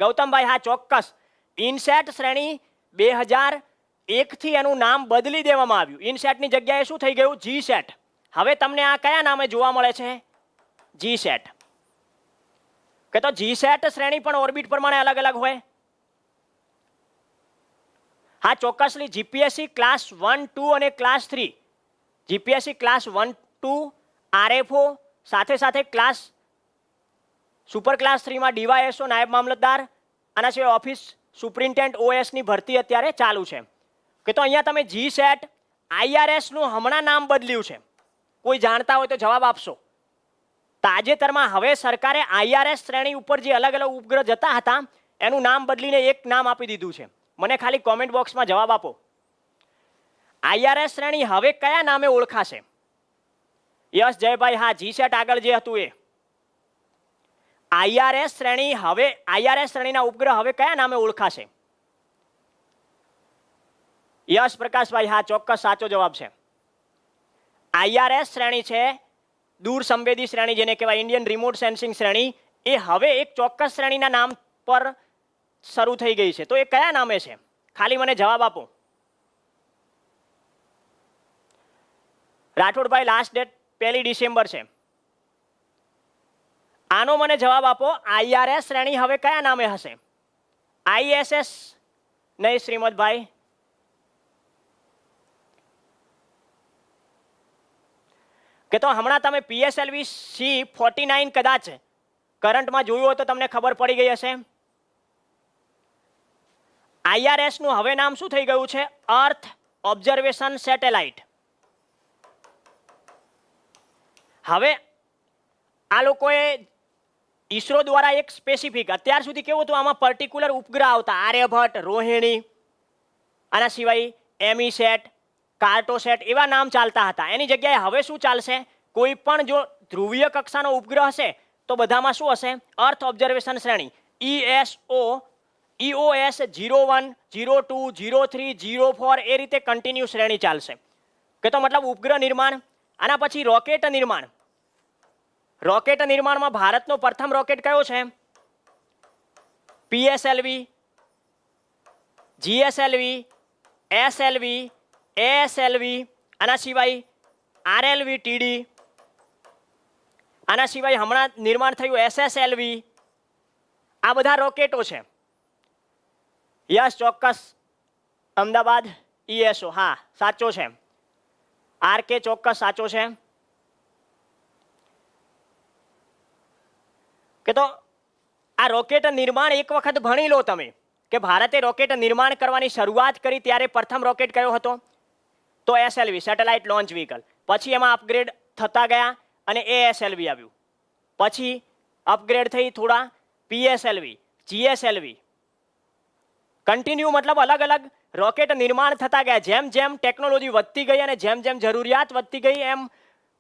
ગૌતમભાઈ, હા ચોક્કસ. ઇનસેટ શ્રેણી 2001 થી એનું નામ બદલી દેવામાં આવ્યું. ઇનસેટની જગ્યાએ શું થઈ ગયું? જીસેટ. હવે તમને આ કયા નામે જોવા મળે છે? જીસેટ. કે તો જીસેટ શ્રેણી પણ ઓર્બિટ પ્રમાણે અલગ અલગ હોય. હા ચોક્કસલી. જીપીએસસી ક્લાસ 1, 2 અને ક્લાસ 3, જીપીએસસી ક્લાસ 1, 2 આરએફઓ, સાથે સાથે ક્લાસ સુપર ક્લાસ 3માં ડીવાયએસઓ નાયબ મામલતદાર, આના સિવાય ઓફિસ સુપ્રિન્ટેન્ડન્ટ ઓએસની ભરતી અત્યારે ચાલુ છે. કે તો અહીંયા તમે જીસેટ, આઈઆરએસનું હમણાં નામ બદલ્યું છે. કોઈ જાણતા હોય તો જવાબ આપશો. તાજેતરમાં હવે સરકારે આઈઆરએસ શ્રેણી ઉપર જે અલગ અલગ ઉપગ્રહ જતા હતા એનું નામ બદલીને એક નામ આપી દીધું છે. મને ખાલી કોમેન્ટ બોક્સમાં જવાબ આપો. આઈઆરએસ શ્રેણી હવે કયા નામે ઓળખાશે? યસ જયભાઈ, હા જીસેટ આગળ જે હતું એ. આઈઆરએસ શ્રેણી હવે, આઈઆરએસ શ્રેણીના ઉપગ્રહ હવે કયા નામે ઓળખાશે? યસ પ્રકાશભાઈ, હા ચોક્કસ સાચો જવાબ છે. આઈઆરએસ શ્રેણી છે દૂર સંવેદી શ્રેણી, જેને કહેવાય ઇન્ડિયન રિમોટ સેન્સિંગ શ્રેણી, એ હવે એક ચોક્કસ શ્રેણીના નામ પર શરૂ થઈ ગઈ છે. તો એ કયા નામે છે? ખાલી મને જવાબ આપો. રાઠોડભાઈ, લાસ્ટ ડેટ 1 ડિસેમ્બર છે. આનો મને જવાબ આપો. આઈઆરએસ શ્રેણી હવે કયા નામે હશે? આઈએસએસ નહીં શ્રીમદભાઈ. કે તો હમણાં તમે PSLV C49 કદાચ કરંટમાં જોયું હોય તો તમને ખબર પડી ગઈ હશે. IRS નું હવે નામ શું થઈ ગયું છે? અર્થ ઓબ્ઝર્વેશન સેટેલાઇટ. હવે આ લોકોએ ઈસરો દ્વારા એક સ્પેસિફિક, અત્યાર સુધી કેવું હતું આમાં પર્ટિક્યુલર ઉપગ્રહ આવતા, આર્યભટ્ટ, રોહિણી, આના સિવાય એમીસેટ, કાર્ટોસેટ એવા નામ ચાલતા હતા. એની જગ્યાએ હવે શું ચાલશે? કોઈ પણ જો ધ્રુવીય કક્ષાનો ઉપગ્રહ હશે તો બધામાં શું હશે? અર્થ ઓબ્ઝર્વેશન શ્રેણી EOS 01, 02, 03, 04 એ રીતે કન્ટિન્યુ શ્રેણી ચાલશે. કે તો મતલબ ઉપગ્રહ નિર્માણ. આના પછી રોકેટ નિર્માણ. રોકેટ નિર્માણમાં ભારતનો પ્રથમ રોકેટ કયો છે? PSLV, GSLV, SLV, ASLV, આના સિવાય RLV TD, આના સિવાય હમણાં નિર્માણ થયું SSLV. આ બધા રોકેટો છે. યસ, ચોક્કસ. અમદાવાદ ESO, હા સાચો છે. RK ચોક્કસ સાચો છે. કે તો આ રોકેટ નિર્માણ એક વખત ભણી લો તમે કે ભારતે રોકેટ નિર્માણ કરવાની શરૂઆત કરી ત્યારે પ્રથમ રોકેટ કયો હતો? તો SLV, સેટેલાઇટ લોન્ચ વ્હીકલ. પછી એમાં અપગ્રેડ થતા ગયા અને ASLV આવ્યું. પછી અપગ્રેડ થઈ થોડા PSLV, GSLV. કન્ટિન્યુ મતલબ અલગ અલગ રોકેટ નિર્માણ થતા ગયા. જેમ જેમ ટેકનોલોજી વધતી ગઈ અને જેમ જેમ જરૂરિયાત વધતી ગઈ એમ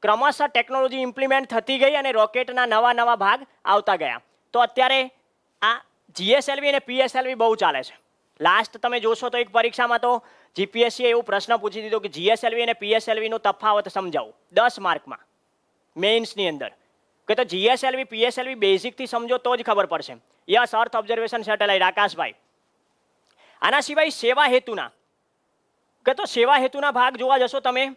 ક્રમશઃ ટેકનોલોજી ઇમ્પ્લિમેન્ટ થતી ગઈ અને રોકેટના નવા નવા ભાગ આવતા ગયા. તો અત્યારે આ GSLV અને PSLV બહુ ચાલે છે. લાસ્ટ તમે જોશો તો એક પરીક્ષામાં તો GPSC એવો પ્રશ્ન પૂછી દીધો કે GSLV અને PSLV નો તફાવત સમજાવો 10 માર્કમાં મેઇન્સની અંદર. કે તો GSLV PSLV બેઝિકથી સમજો તો જ ખબર પડશે. યસ, અર્થ ઓબ્ઝર્વેશન સેટેલાઇટ, આકાશભાઈ. આના સિવાય સેવા હેતુના, કે તો સેવા હેતુના ભાગ જોવા જશો તમે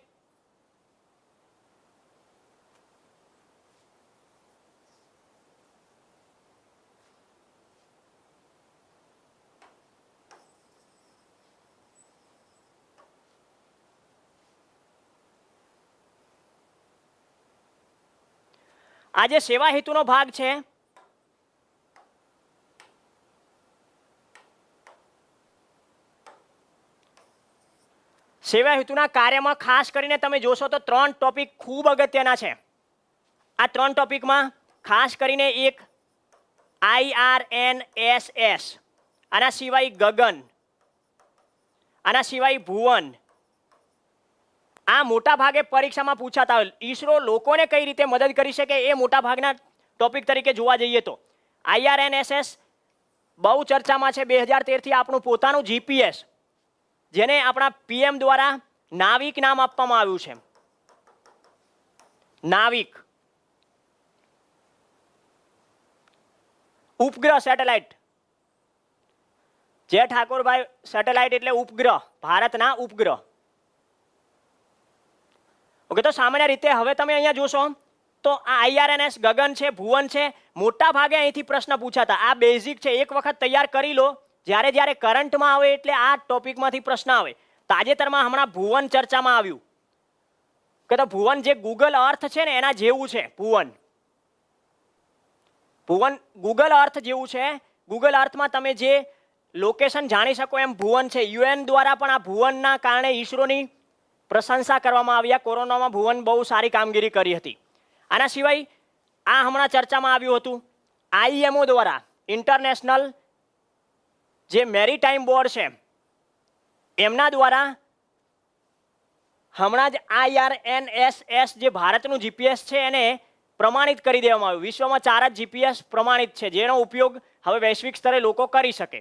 આ જે સેવા હેતુનો ભાગ છે સેવા હેતુના કાર્યમાં ખાસ કરીને તમે જોશો તો 3 ટોપિક ખૂબ અગત્યના છે. આ 3 ટોપિકમાં ખાસ કરીને એક IRNSS, આના સિવાય ગગન, આના સિવાય ભુવન. આ મોટા ભાગે પરીક્ષામાં પૂછાતા હોય. ઈસરો લોકોને કઈ રીતે મદદ કરી શકે એ મોટા ભાગના ટોપિક તરીકે જોવા જઈએ તો IRNSS બહુ ચર્ચામાં છે. 2013 થી આપણું પોતાનું GPS, જેને આપણા PM દ્વારા નાવિક નામ આપવામાં આવ્યું છે. નાવિક. ઉપગ્રહ સેટેલાઇટ, જે ઠાકોરભાઈ, સેટેલાઇટ એટલે ઉપગ્રહ, ભારતના ઉપગ્રહ. ઓકે, તો સામાન્ય રીતે હવે તમે અહીંયા જોશો તો આ IRNS, ગગન છે, ભુવન છે, મોટા ભાગે અહીંથી પ્રશ્ન પૂછાતા. આ બેઝિક છે, એક વખત તૈયાર કરી લો. જ્યારે જ્યારે કરંટમાં આવે એટલે આ ટોપિકમાંથી પ્રશ્ન આવે. તાજેતરમાં હમણાં ભુવન ચર્ચામાં આવ્યું. કે તો ભુવન જે ગૂગલ અર્થ છે ને એના જેવું છે. ભુવન ગૂગલ અર્થ જેવું છે. ગૂગલ અર્થમાં તમે જે લોકેશન જાણી શકો એમ ભુવન છે. UN દ્વારા પણ આ ભુવનના કારણે ઈસરોની પ્રશંસા કરવામાં આવી. કોરોનામાં ભુવન બહુ સારી કામગીરી કરી હતી. આના સિવાય આ હમણાં ચર્ચામાં આવ્યું હતું IMO દ્વારા, ઇન્ટરનેશનલ જે મેરીટાઈમ બોર્ડ છે એમના દ્વારા હમણાં જ IRNSS જે ભારતનું GPS છે એને પ્રમાણિત કરી દેવામાં આવ્યું. વિશ્વમાં 4 જ GPS પ્રમાણિત છે જેનો ઉપયોગ હવે વૈશ્વિક સ્તરે લોકો કરી શકે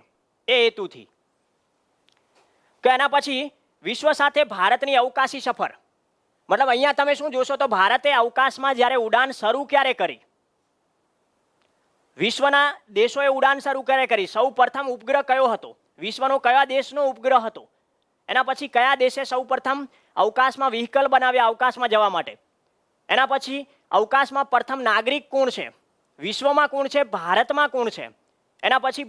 એ હેતુથી. કે એના પછી વિશ્વ સાથે ભારતની અવકાશી સફર. મતલબ અહીંયા તમે શું જોશો તો ભારતે અવકાશમાં જ્યારે ઉડાન શરૂ ક્યારે કરી? વિશ્વના દેશોએ ઉડાન શરૂ ક્યારે કરી? સૌ પ્રથમ ઉપગ્રહ કયો હતો? વિશ્વનો કયા દેશનો ઉપગ્રહ હતો? એના પછી કયા દેશે સૌ પ્રથમ અવકાશમાં વ્હીકલ બનાવ્યા અવકાશમાં જવા માટે? એના પછી અવકાશમાં પ્રથમ નાગરિક કોણ છે? વિશ્વમાં કોણ છે? ભારતમાં કોણ છે? એના પછી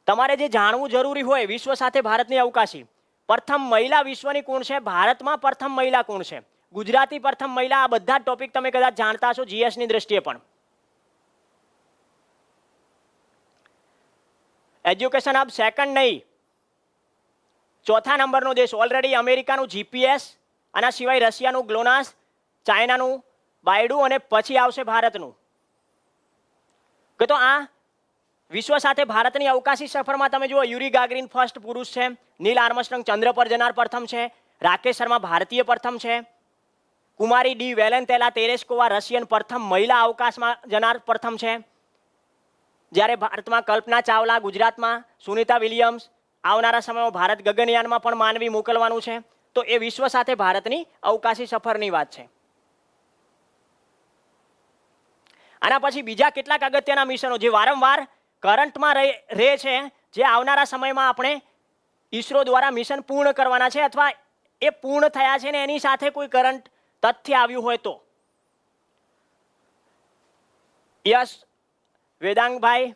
તમારે જે જાણવું જરૂરી હોય વિશ્વ સાથે ભારતની અવકાશી, પ્રથમ મહિલા વિશ્વની કોણ છે? ભારતમાં પ્રથમ મહિલા કોણ છે? ગુજરાતી પ્રથમ મહિલા, આ બધા ટોપિક તમે કદાચ જાણતા હશો જીએસની દ્રષ્ટિએ પણ. એજ્યુકેશન હબ સેકન્ડ નહીં, ચોથા નંબરનો દેશ. ઓલરેડી અમેરિકાનું જીપીએસ, આના સિવાય રશિયાનું ગ્લોનાસ, ચાઇનાનું બાયડુ અને પછી આવશે ભારતનું. કે તો આ વિશ્વ સાથે ભારતની અવકાશી સફરમાં તમે જુઓ, યુરી ગાગરીન ફર્સ્ટ પુરુષ છે, નીલ આર્મસ્ટ્રોંગ ચંદ્ર પર જનાર પ્રથમ છે, રાકેશ શર્મા ભારતીય પ્રથમ છે, કુમારી ડી વેલેન્ટેલા તેરેસ્કોવા રશિયન પ્રથમ મહિલા અવકાશમાં જનાર પ્રથમ છે. જ્યારે ભારતમાં કલ્પના ચાવલા, ગુજરાતમાં સુનિતા વિલિયમ્સ, આવનારા સમયમાં ભારત ગગનયાનમાં પણ માનવી મોકલવાનું છે. તો એ વિશ્વ સાથે ભારતની અવકાશી સફરની વાત છે. આના પછી બીજા કેટલાક અગત્યના મિશનો જે વારંવાર કરંટમાં રહે છે, જે આવનારા સમયમાં આપણે ઈસરો દ્વારા મિશન પૂર્ણ કરવાના છે, અથવા એ પૂર્ણ થયા છે ને એની સાથે કોઈ કરંટ તથ્ય આવ્યું હોય તો. યસ વેદાંગભાઈ,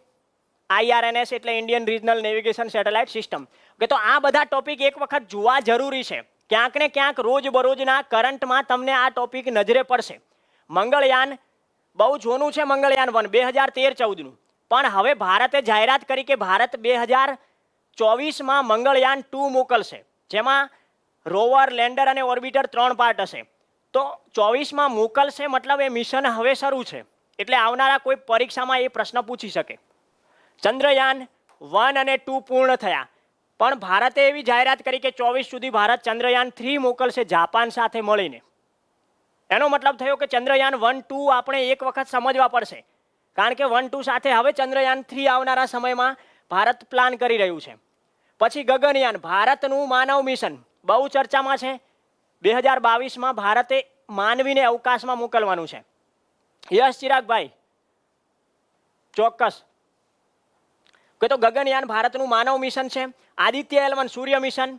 IRNS એટલે Indian regional navigation satellite system. કે તો આ બધા ટોપિક એક વખત જોવા જરૂરી છે. ક્યાંક ને ક્યાંક રોજબરોજના કરંટમાં તમને આ ટોપિક નજરે પડશે. મંગળયાન બહુ જૂનું છે, મંગળયાન 1 2013-14નું, પણ હવે ભારતે જાહેરાત કરી કે ભારત 2024માં મંગળયાન 2 મોકલશે, જેમાં રોવર, લેન્ડર અને ઓર્બિટર 3 પાર્ટ હશે. તો 24માં મોકલશે, મતલબ એ મિશન હવે શરૂ છે. એટલે આવનારા કોઈ પરીક્ષામાં એ પ્રશ્ન પૂછી શકે. ચંદ્રયાન 1 અને 2 પૂર્ણ થયા, પણ ભારતે એવી જાહેરાત કરી કે 24 સુધી ભારત ચંદ્રયાન 3 મોકલશે જાપાન સાથે મળીને. એનો મતલબ થયો કે ચંદ્રયાન 1, 2 આપણે એક વખત સમજવા પડશે, કારણ કે 1, 2 સાથે હવે ચંદ્રયાન 3 આવનારા સમયમાં ભારત પ્લાન કરી રહ્યું છે. પછી ગગનયાન, ભારતનું માનવ મિશન બહુ ચર્ચામાં છે. 2022માં ભારતે માનવીને અવકાશમાં મોકલવાનું છે. યસ ચિરાગભાઈ, ચોક્કસ. કે તો ગગનયાન ભારતનું માનવ મિશન છે. આદિત્ય L1 સૂર્ય મિશન,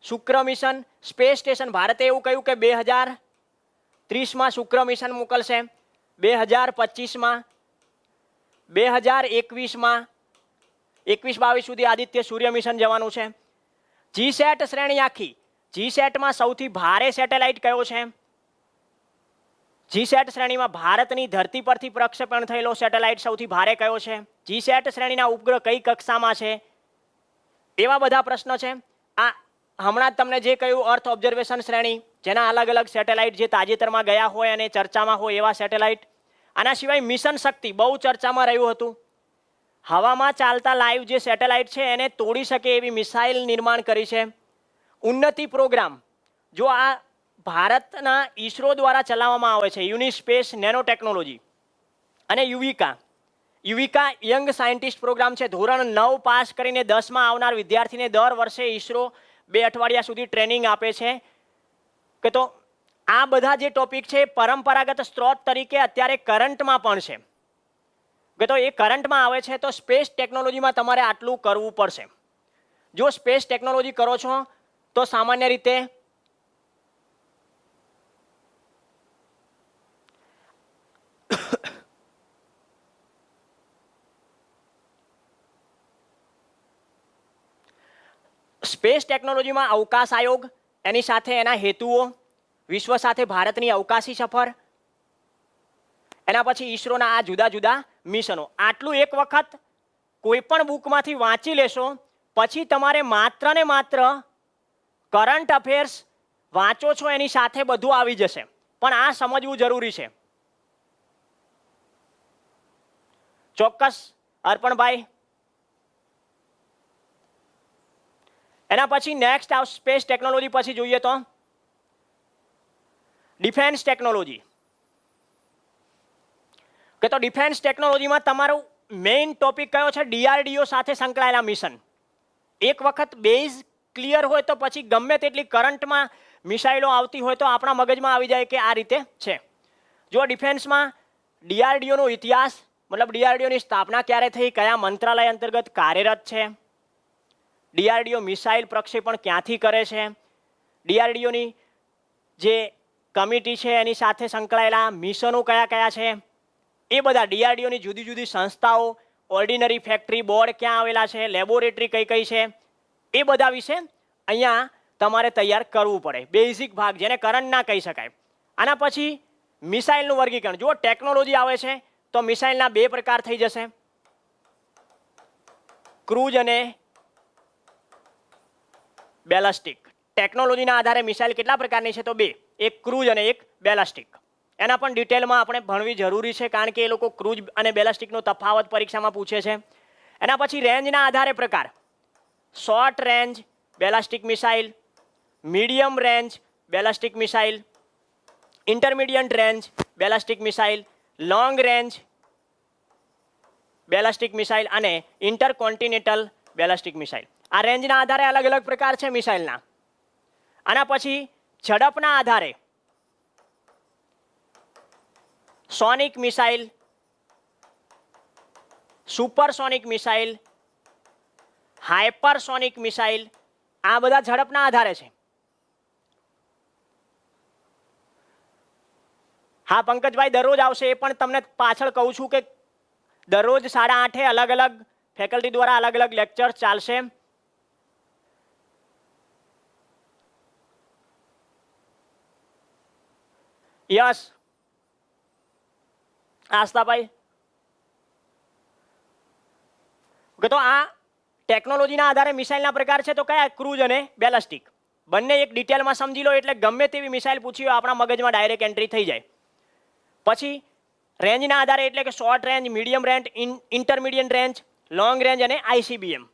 શુક્ર મિશન, સ્પેસ સ્ટેશન. ભારતે એવું કહ્યું કે 2030માં શુક્ર મિશન મોકલશે, 2025માં, 2021માં, 21-22 સુધી આદિત્ય સૂર્ય મિશન જવાનું છે. જીસેટ શ્રેણી આખી, જીસેટમાં સૌથી ભારે સેટેલાઇટ કયો છે? જીસેટ શ્રેણીમાં ભારતની ધરતી પરથી પ્રક્ષેપણ થયેલો સેટેલાઇટ સૌથી ભારે કયો છે? જીસેટ શ્રેણીના ઉપગ્રહ કઈ કક્ષામાં છે? એવા બધા પ્રશ્નો છે. આ હમણાં જ તમને જે કહ્યું અર્થ ઓબ્ઝર્વેશન શ્રેણી, જેના અલગ અલગ સેટેલાઇટ જે તાજેતરમાં ગયા હોય અને ચર્ચામાં હોય એવા સેટેલાઇટ. આના સિવાય મિશન શક્તિ બહુ ચર્ચામાં રહ્યું હતું. હવામાં ચાલતા લાઈવ જે સેટેલાઇટ છે એને તોડી શકે એવી મિસાઇલ નિર્માણ કરી છે. ઉન્નતિ પ્રોગ્રામ, જો આ ભારતના ઈસરો દ્વારા ચલાવવામાં આવે છે, યુનિસ્પેસ નેનો ટેકનોલોજી અને યુવિકા યંગ સાયન્ટિસ્ટ પ્રોગ્રામ છે. ધોરણ 9 પાસ કરીને 10માં આવનાર વિદ્યાર્થીને દર વર્ષે ઈસરો 2 અઠવાડિયા સુધી ટ્રેનિંગ આપે છે. કે તો આ બધા જે ટોપિક છે પરંપરાગત સ્ત્રોત તરીકે અત્યારે કરંટમાં પણ છે. કે તો એ કરંટમાં આવે છે તો સ્પેસ ટેકનોલોજીમાં તમારે આટલું કરવું પડશે. જો સ્પેસ ટેકનોલોજી કરો છો તો સામાન્ય રીતે સ્પેસ ટેકનોલોજીમાં અવકાશ આયોગ, એની સાથે એના હેતુઓ, વિશ્વ સાથે ભારતની અવકાશી સફર, એના પછી ઈસરોના આ જુદા જુદા મિશનો. આટલું એક વખત કોઈ પણ બુકમાંથી વાંચી લેશો, પછી તમારે માત્ર ને માત્ર કરંટ અફેર્સ વાંચો છો એની સાથે બધું આવી જશે, પણ આ સમજવું જરૂરી છે. ચોક્કસ અર્પણભાઈ. એના પછી નેક્સ્ટ સ્પેસ ટેકનોલોજી પછી જોઈએ તો ડિફેન્સ ટેકનોલોજી. કે તો ડિફેન્સ ટેકનોલોજીમાં તમારો મેઇન ટોપિક કયો છે? DRDO સાથે સંકળાયેલા મિશન. એક વખત બેઝ ક્લિયર હોય તો પછી ગમે તેટલી કરંટમાં મિસાઇલો આવતી હોય તો આપણા મગજમાં આવી જાય કે આ રીતે છે. જો ડિફેન્સમાં DRDOનો ઇતિહાસ, મતલબ DRDOની સ્થાપના ક્યારે થઈ, કયા મંત્રાલય અંતર્ગત કાર્યરત છે, DRDO મિસાઇલ પ્રક્ષેપણ ક્યાંથી કરે છે, DRDOની જે કમિટી છે એની સાથે સંકળાયેલા મિશનો કયા કયા છે, એ બધા DRDOની જુદી જુદી સંસ્થાઓ, ઓર્ડિનરી ફેક્ટરી બોર્ડ ક્યાં આવેલા છે, લેબોરેટરી કઈ કઈ છે, એ બધા વિશે અહીંયા તમારે તૈયાર કરવું પડે. બેઝિક ભાગ જેને કરંટ ના કહી શકાય. આના પછી મિસાઇલનું વર્ગીકરણ. જો ટેકનોલોજી આવે છે તો મિસાઇલના બે પ્રકાર થઈ જશે, ક્રૂઝ અને બેલાસ્ટિક. ટેકનોલોજીના આધારે મિસાઇલ કેટલા પ્રકારની છે? તો બે, એક ક્રૂઝ અને એક બેલાસ્ટિક. એના પણ ડિટેલમાં આપણે ભણવી જરૂરી છે, કારણ કે એ લોકો ક્રૂઝ અને બેલાસ્ટિકનો તફાવત પરીક્ષામાં પૂછે છે. એના પછી રેન્જના આધારે પ્રકાર, short range ballistic missile, medium range ballistic missile, intermediate range ballistic missile, long range ballistic missile અને ઇન્ટરકોન્ટિનેન્ટલ બેલાસ્ટિક મિસાઇલ. આ રેન્જના આધારે અલગ અલગ પ્રકાર છે મિસાઇલના. આના પછી ઝડપના આધારે sonic missile, supersonic missile, hypersonic missile, આ બધા ઝડપના આધારે છે. હા પંકજભાઈ, દરરોજ આવશે એ પણ તમને પાછળ કહું છું કે દરરોજ 8:30 અલગ અલગ ફેકલ્ટી દ્વારા અલગ અલગ લેક્ચર ચાલશે. યસ આસ્તાભાઈ, તો આ ટેકનોલોજીના આધારે મિસાઇલના પ્રકાર છે. તો કયા? ક્રૂઝ અને બેલાસ્ટિક. બંને એક ડિટેલમાં સમજી લો એટલે ગમે તેવી મિસાઇલ પૂછી હોય આપણા મગજમાં ડાયરેક્ટ એન્ટ્રી થઈ જાય. પછી રેન્જના આધારે એટલે કે short range, medium range, intermediate range, long range અને ICBM.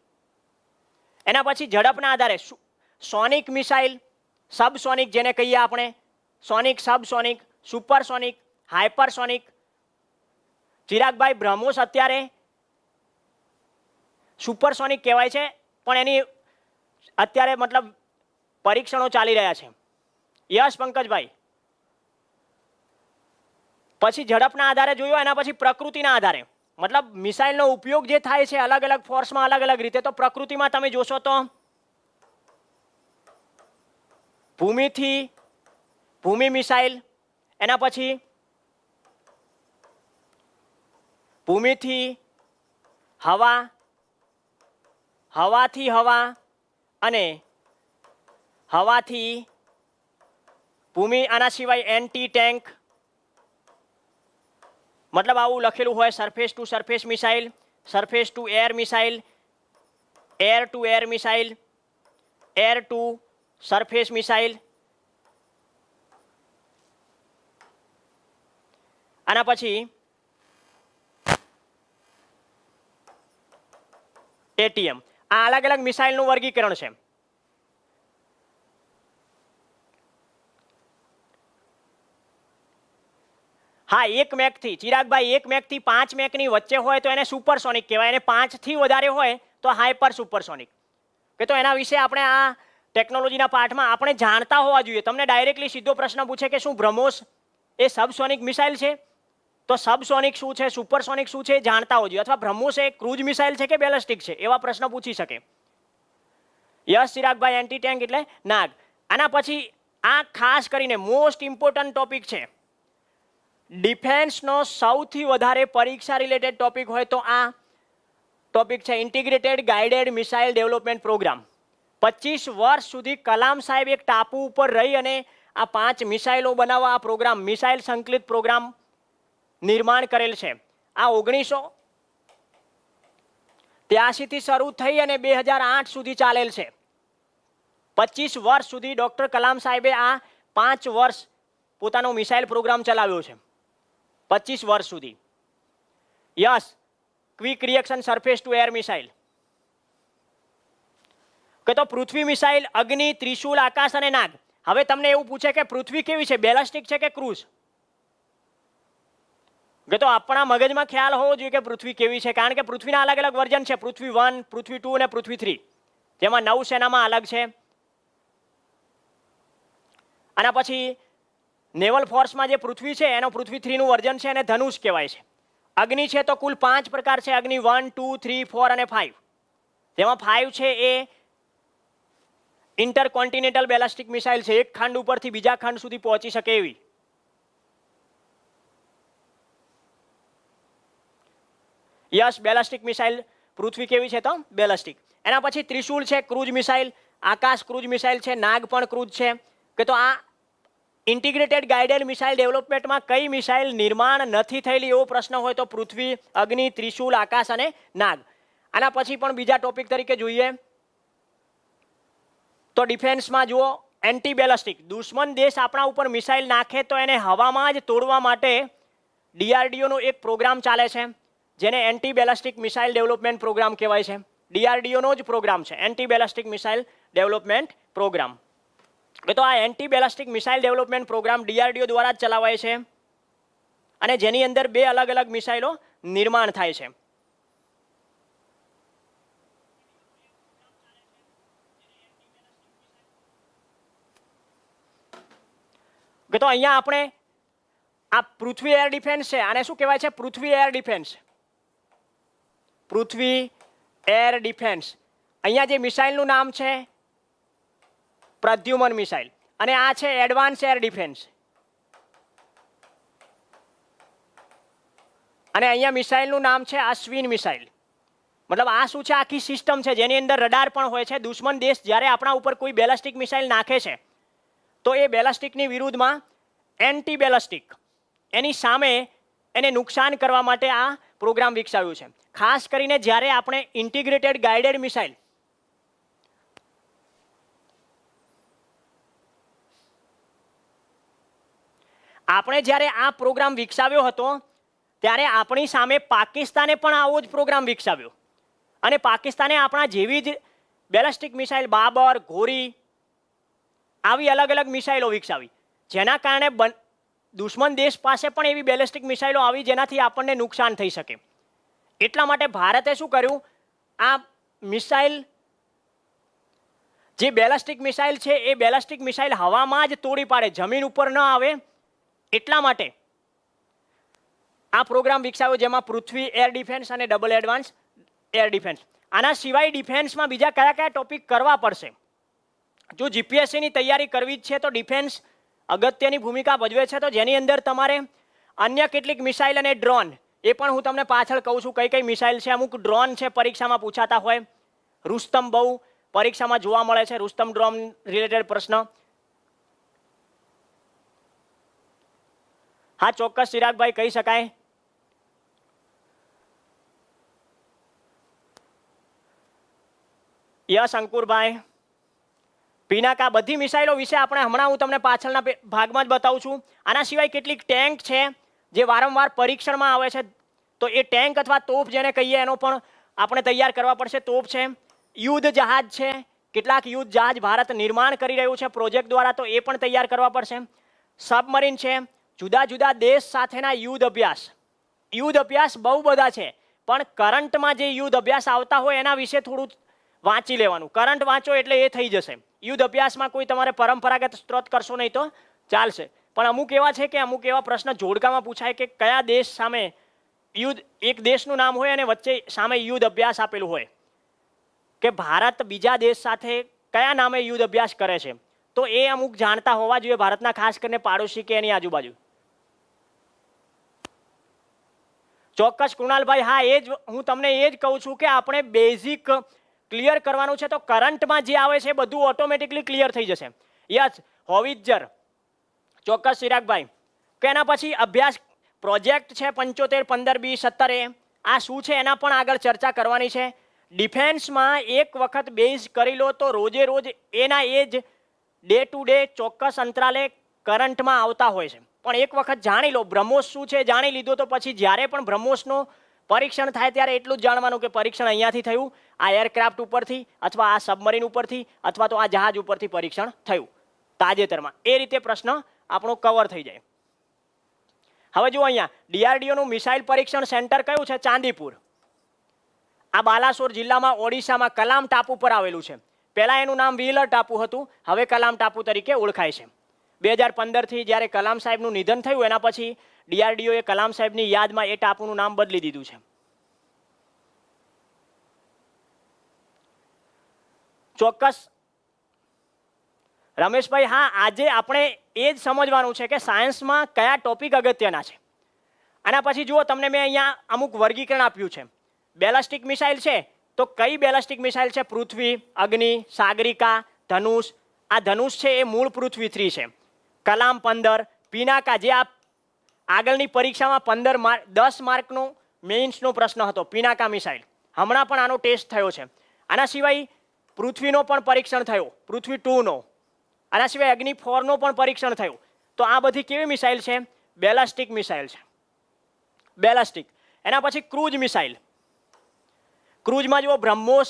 એના પછી ઝડપના આધારે સોનિક મિસાઇલ, સબસોનિક જેને કહીએ આપણે, સોનિક, સબસોનિક, સુપરસોનિક, હાઇપરસોનિક. ચિરાગભાઈ, બ્રહ્મોસ અત્યારે સુપરસોનિક કહેવાય છે, પણ એની અત્યારે મતલબ પરીક્ષણો ચાલી રહ્યા છે. યસ પંકજભાઈ. પછી ઝડપના આધારે જોયો, એના પછી પ્રકૃતિના આધારે, મતલબ મિસાઇલનો ઉપયોગ જે થાય છે અલગ અલગ ફોર્સમાં અલગ અલગ રીતે. તો પ્રકૃતિમાં તમે જોશો તો ભૂમિ મિસાઇલ, એના પછી ભૂમિથી હવા, હવાથી હવા અને હવાથી ભૂમિ. આના સિવાય એન્ટી ટેન્ક, મતલબ આવું લખેલું હોય, surface two surface missile, surface to air missile, air to air missile, air two surface missile. આના પછી ATM. આ અલગ અલગ મિસાઇલનું વર્ગીકરણ છે. હા, 1 મેકથી, ચિરાગભાઈ, 1 મેકથી 5 મેકની વચ્ચે હોય તો એને સુપરસોનિક કહેવાય, અને 5 થી વધારે હોય તો હાઇપર સુપરસોનિક. કે તો એના વિશે આપણે આ ટેકનોલોજીના પાઠમાં આપણે જાણતા હોવા જોઈએ. તમને ડાયરેક્ટલી સીધો પ્રશ્ન પૂછે કે શું બ્રહ્મોસ એ સબસોનિક મિસાઇલ છે? તો સબસોનિક શું છે, સુપરસોનિક શું છે, જાણતા હોવા જોઈએ. અથવા બ્રહ્મોસ એ ક્રૂઝ મિસાઇલ છે કે બેલાસ્ટિક છે, એવા પ્રશ્ન પૂછી શકે. યસ ચિરાગભાઈ, એન્ટી ટેન્ક એટલે નાગ. આના પછી આ ખાસ કરીને મોસ્ટ ઇમ્પોર્ટન્ટ ટોપિક છે. ડિફેન્સનો સૌથી વધારે પરીક્ષા રિલેટેડ ટોપિક હોય તો આ ટોપિક છે, integrated guided missile development program. 25 વર્ષ સુધી કલામ સાહેબ એક ટાપુ ઉપર રહી અને આ 5 મિસાઇલો બનાવવા આ પ્રોગ્રામ, મિસાઇલ સંકલિત પ્રોગ્રામ નિર્માણ કરેલ છે. આ 1983 થી શરૂ થઈ અને 2008 સુધી ચાલેલ છે. 25 વર્ષ સુધી ડોક્ટર કલામ સાહેબે આ 5 વર્ષ પોતાનો મિસાઇલ પ્રોગ્રામ ચલાવ્યો છે. 25 વર્ષ સુધી. Yes, quick reaction surface to air missile. કે તો પૃથ્વી મિસાઇલ, અગ્નિ, ત્રિશુલ, આકાશ અને નાગ. હવે તમને એવું પૂછે કે પૃથ્વી કેવી છે, બેલાસ્ટિક છે કે ક્રૂઝ? કે તો આપણા મગજમાં ખ્યાલ હોવો જોઈએ કે પૃથ્વી કેવી છે, કારણ કે પૃથ્વીના અલગ અલગ વર્ઝન છે, પૃથ્વી 1, પૃથ્વી 2 અને પૃથ્વી 3, જેમાં નૌસેનામાં અલગ છે. આના પછી નેવલ ફોર્સમાં જે પૃથ્વી છે એનો પૃથ્વી 3 નું વર્ઝન છે અને ધનુષ કહેવાય છે. અગ્નિ છે તો કુલ 5 પ્રકાર છે, અગ્નિ 1, 2, 3, 4 અને 5. જેમાં 5 છે એ ઇન્ટરકોન્ટિનેન્ટલ બેલાસ્ટિક મિસાઇલ છે, એક ખંડ ઉપરથી બીજા ખંડ સુધી પહોંચી શકે એવી. યસ, બેલાસ્ટિક મિસાઇલ પૃથ્વી કેવી છે તો બેલાસ્ટિક. એના પછી ત્રિશુલ છે, ક્રૂઝ મિસાઇલ, આકાશ ક્રૂઝ મિસાઇલ છે, નાગ પણ ક્રૂઝ છે. કે તો આ ઇન્ટિગ્રેટેડ ગાઇડેડ મિસાઇલ ડેવલપમેન્ટમાં કઈ મિસાઇલ નિર્માણ નથી થયેલી એવો પ્રશ્ન હોય તો પૃથ્વી, અગ્નિ, ત્રિશુલ, આકાશ અને નાગ. આના પછી પણ બીજા ટોપિક તરીકે જોઈએ તો ડિફેન્સમાં જુઓ એન્ટી બેલેસ્ટિક. દુશ્મન દેશ આપણા ઉપર મિસાઇલ નાખે તો એને હવામાં જ તોડવા માટે ડીઆરડીઓનો એક પ્રોગ્રામ ચાલે છે જેને anti ballistic missile development program કહેવાય છે. ડીઆરડીઓનો જ પ્રોગ્રામ છે anti ballistic missile development program. તો આ anti ballistic missile development program DRDO દ્વારા જ ચલાવાય છે અને જેની અંદર 2 અલગ અલગ મિસાઇલો નિર્માણ થાય છે. તો અહીંયા આપણે આ પૃથ્વી એર ડિફેન્સ છે, આને શું કહેવાય છે? પૃથ્વી એર ડિફેન્સ. પૃથ્વી એર ડિફેન્સ. અહીંયા જે મિસાઇલનું નામ છે પ્રદ્યુમન મિસાઇલ અને આ છે એડવાન્સ એર ડિફેન્સ. અને અહીંયા મિસાઇલનું નામ છે અશ્વિન મિસાઇલ. મતલબ આ શું છે? આખી સિસ્ટમ છે જેની અંદર રડાર પણ હોય છે. દુશ્મન દેશ જ્યારે આપણા ઉપર કોઈ બેલાસ્ટિક મિસાઇલ નાખે છે તો એ બેલાસ્ટિકની વિરુદ્ધમાં એન્ટી બેલાસ્ટિક એની સામે એને નુકસાન કરવા માટે આ પ્રોગ્રામ વિકસાવ્યું છે. ખાસ કરીને જ્યારે આપણે ઇન્ટિગ્રેટેડ ગાઇડેડ મિસાઇલ આપણે જ્યારે આ પ્રોગ્રામ વિકસાવ્યો હતો ત્યારે આપણી સામે પાકિસ્તાને પણ આવો જ પ્રોગ્રામ વિકસાવ્યો અને પાકિસ્તાને આપણા જેવી જ બેલાસ્ટિક મિસાઇલ બાબર, ઘોરી આવી અલગ અલગ મિસાઇલો વિકસાવી જેના કારણે દુશ્મન દેશ પાસે પણ એવી બેલેસ્ટિક મિસાઇલો આવી જેનાથી આપણને નુકસાન થઈ શકે. એટલા માટે ભારતે શું કર્યું? આ મિસાઇલ જે બેલાસ્ટિક મિસાઇલ છે એ બેલાસ્ટિક મિસાઇલ હવામાં જ તોડી પાડે, જમીન ઉપર ન આવે એટલા માટે આ પ્રોગ્રામ વિકસાવ્યો જેમાં પૃથ્વી એર ડિફેન્સ અને ડબલ એડવાન્સ એર ડિફેન્સ. આના સિવાય ડિફેન્સમાં બીજા કયા કયા ટોપિક કરવા પડશે? જો જીપીએસસીની તૈયારી કરવી જ છે તો ડિફેન્સ અગત્યની ભૂમિકા ભજવે છે. તો જેની અંદર તમારે અન્ય કેટલીક મિસાઇલ અને ડ્રોન એ પણ હું તમને પાછળ કહું છું કઈ કઈ મિસાઇલ છે. અમુક ડ્રોન છે પરીક્ષામાં પૂછાતા હોય. રુસ્તમ બહુ પરીક્ષામાં જોવા મળે છે, રુસ્તમ ડ્રોન રિલેટેડ પ્રશ્ન. હા ચોક્કસ ચિરાગભાઈ કહી શકાય. યસ અંકુરભાઈ. પિનાકા. બધી મિસાઇલો વિશે આપણે હમણાં હું તમને પાછળના ભાગમાં જ બતાવું છું. આના સિવાય કેટલીક ટેન્ક છે જે વારંવાર પરીક્ષણમાં આવે છે તો એ ટેન્ક અથવા તોપ જેને કહીએ એનો પણ આપણે તૈયાર કરવા પડશે. તોપ છે, યુદ્ધ જહાજ છે, કેટલાક યુદ્ધ જહાજ ભારત નિર્માણ કરી રહ્યું છે પ્રોજેક્ટ દ્વારા તો એ પણ તૈયાર કરવા પડશે. સબમરીન છે, જુદા જુદા દેશ સાથેના યુદ્ધ અભ્યાસ. યુદ્ધ અભ્યાસ બહુ બધા છે પણ કરંટમાં જે યુદ્ધ અભ્યાસ આવતા હોય એના વિશે થોડું વાંચી લેવાનું. કરંટ વાંચો એટલે એ થઈ જશે. યુદ્ધ અભ્યાસમાં કોઈ તમારે પરંપરાગત સ્ત્રોત કરશો નહીં તો ચાલશે પણ અમુક એવા છે કે અમુક એવા પ્રશ્ન જોડકામાં પૂછાય કે કયા દેશ સામે યુદ્ધ, એક દેશનું નામ હોય અને વચ્ચે સામે યુદ્ધ અભ્યાસ આપેલું હોય કે ભારત બીજા દેશ સાથે કયા નામે યુદ્ધ અભ્યાસ કરે છે તો એ અમુક જાણતા હોવા જોઈએ ભારતના, ખાસ કરીને પાડોશી કે એની આજુબાજુ. ચોક્કસ કૃણાલભાઈ. હા એ જ હું તમને એ જ કહું છું કે આપણે બેઝિક ક્લિયર કરવાનું છે તો કરંટમાં જે આવે છે બધું ઓટોમેટિકલી ક્લિયર થઈ જશે. યસ હોવિત્ઝર. ચોક્કસ ચિરાગભાઈ. કે એના પછી અભ્યાસ પ્રોજેક્ટ છે 75, 15, 20, 17 આ શું છે એના પણ આગળ ચર્ચા કરવાની છે. ડિફેન્સમાં એક વખત બેઝ કરી લો તો રોજે રોજ એના એ જ ડે ટુ ડે ચોક્કસ અંતરાલે કરંટમાં આવતા હોય છે પણ એક વખત જાણી લો. બ્રહ્મોસ શું છે જાણી લીધો તો પછી જ્યારે પણ બ્રહ્મોસનો પરીક્ષણ થાય ત્યારે એટલું જ જાણવાનું કે પરીક્ષણ અહીંયાથી થયું, આ એરક્રાફ્ટ ઉપરથી અથવા આ સબમરીન ઉપરથી અથવા તો આ જહાજ ઉપરથી પરીક્ષણ થયું તાજેતરમાં. એ રીતે પ્રશ્ન આપણો કવર થઈ જાય. હવે જુઓ અહીંયા ડીઆરડીઓનું મિસાઇલ પરીક્ષણ સેન્ટર કયું છે? ચાંદીપુર. આ બાલાસોર જિલ્લામાં ઓડિશામાં કલામ ટાપુ પર આવેલું છે. પહેલાં એનું નામ વ્હીલર ટાપુ હતું, હવે કલામ ટાપુ તરીકે ઓળખાય છે. 2015થી જ્યારે કલામ સાહેબનું નિધન થયું એના પછી ડીઆરડીઓએ કલામ સાહેબની યાદમાં એ ટાપુનું નામ બદલી દીધું છે. ચોક્કસ રમેશભાઈ. હા આજે આપણે એ જ સમજવાનું છે કે સાયન્સમાં કયા ટોપિક અગત્યના છે. આના પછી જુઓ તમને મેં અહીંયા અમુક વર્ગીકરણ આપ્યું છે. બેલાસ્ટિક મિસાઇલ છે તો કઈ બેલાસ્ટિક મિસાઇલ છે? પૃથ્વી, અગ્નિ, સાગરિકા, ધનુષ. આ ધનુષ છે એ મૂળ પૃથ્વી 3 છે. કલામ 15, પિનાકા જે આ આગળની પરીક્ષામાં 10 માર્કનો મેઇન્સનો પ્રશ્ન હતો, પિનાકા મિસાઇલ. હમણાં પણ આનો ટેસ્ટ થયો છે. આના સિવાય પૃથ્વીનો પણ પરીક્ષણ થયો, પૃથ્વી 2નો. આના સિવાય અગ્નિ 4નો પણ પરીક્ષણ થયું. તો આ બધી કેવી મિસાઇલ છે? બેલાસ્ટિક મિસાઇલ છે, બેલાસ્ટિક. એના પછી ક્રૂઝ મિસાઇલ. ક્રૂઝમાં જુઓ બ્રહ્મોસ,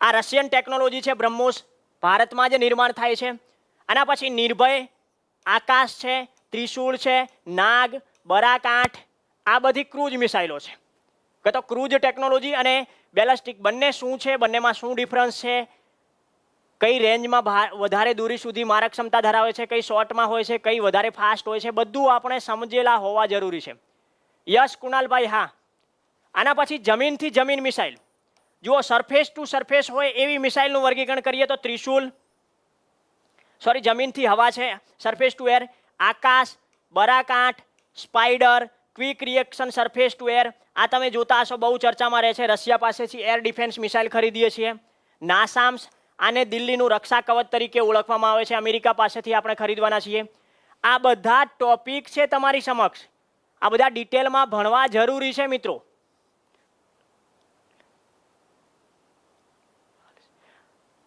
આ રશિયન ટેકનોલોજી છે. બ્રહ્મોસ ભારતમાં જ નિર્માણ થાય છે. આના પછી નિર્ભય, આકાશ છે, ત્રિશૂળ છે, નાગ, બરાક 8, આ બધી ક્રૂઝ મિસાઇલો છે. કે તો ક્રૂઝ ટેકનોલોજી અને બેલાસ્ટિક બંને શું છે, બંનેમાં શું ડિફરન્સ છે, કઈ રેન્જમાં વધારે દૂરી સુધી મારક ક્ષમતા ધરાવે છે, કઈ શોર્ટમાં હોય છે, કઈ વધારે ફાસ્ટ હોય છે, બધું આપણે સમજેલા હોવા જરૂરી છે. યસ કુણાલભાઈ, હા. આના પછી જમીનથી જમીન મિસાઇલ. જુઓ સરફેસ ટુ સરફેસ હોય એવી મિસાઇલનું વર્ગીકરણ કરીએ તો ત્રિશૂલ, સોરી જમીનથી હવા છે, surface to air, Akash, Barak 8, spider, quick reaction surface to air. આ તમે જોતા હશો, બહુ ચર્ચામાં રહે છે. રશિયા પાસેથી એર ડિફેન્સ મિસાઇલ ખરીદીએ છીએ. નાસામ્સ, આને દિલ્હીનું રક્ષા કવચ તરીકે ઓળખવામાં આવે છે, અમેરિકા પાસેથી આપણે ખરીદવાના છીએ. આ બધા ટોપિક છે તમારી સમક્ષ, આ બધા ડિટેલમાં ભણવા જરૂરી છે મિત્રો.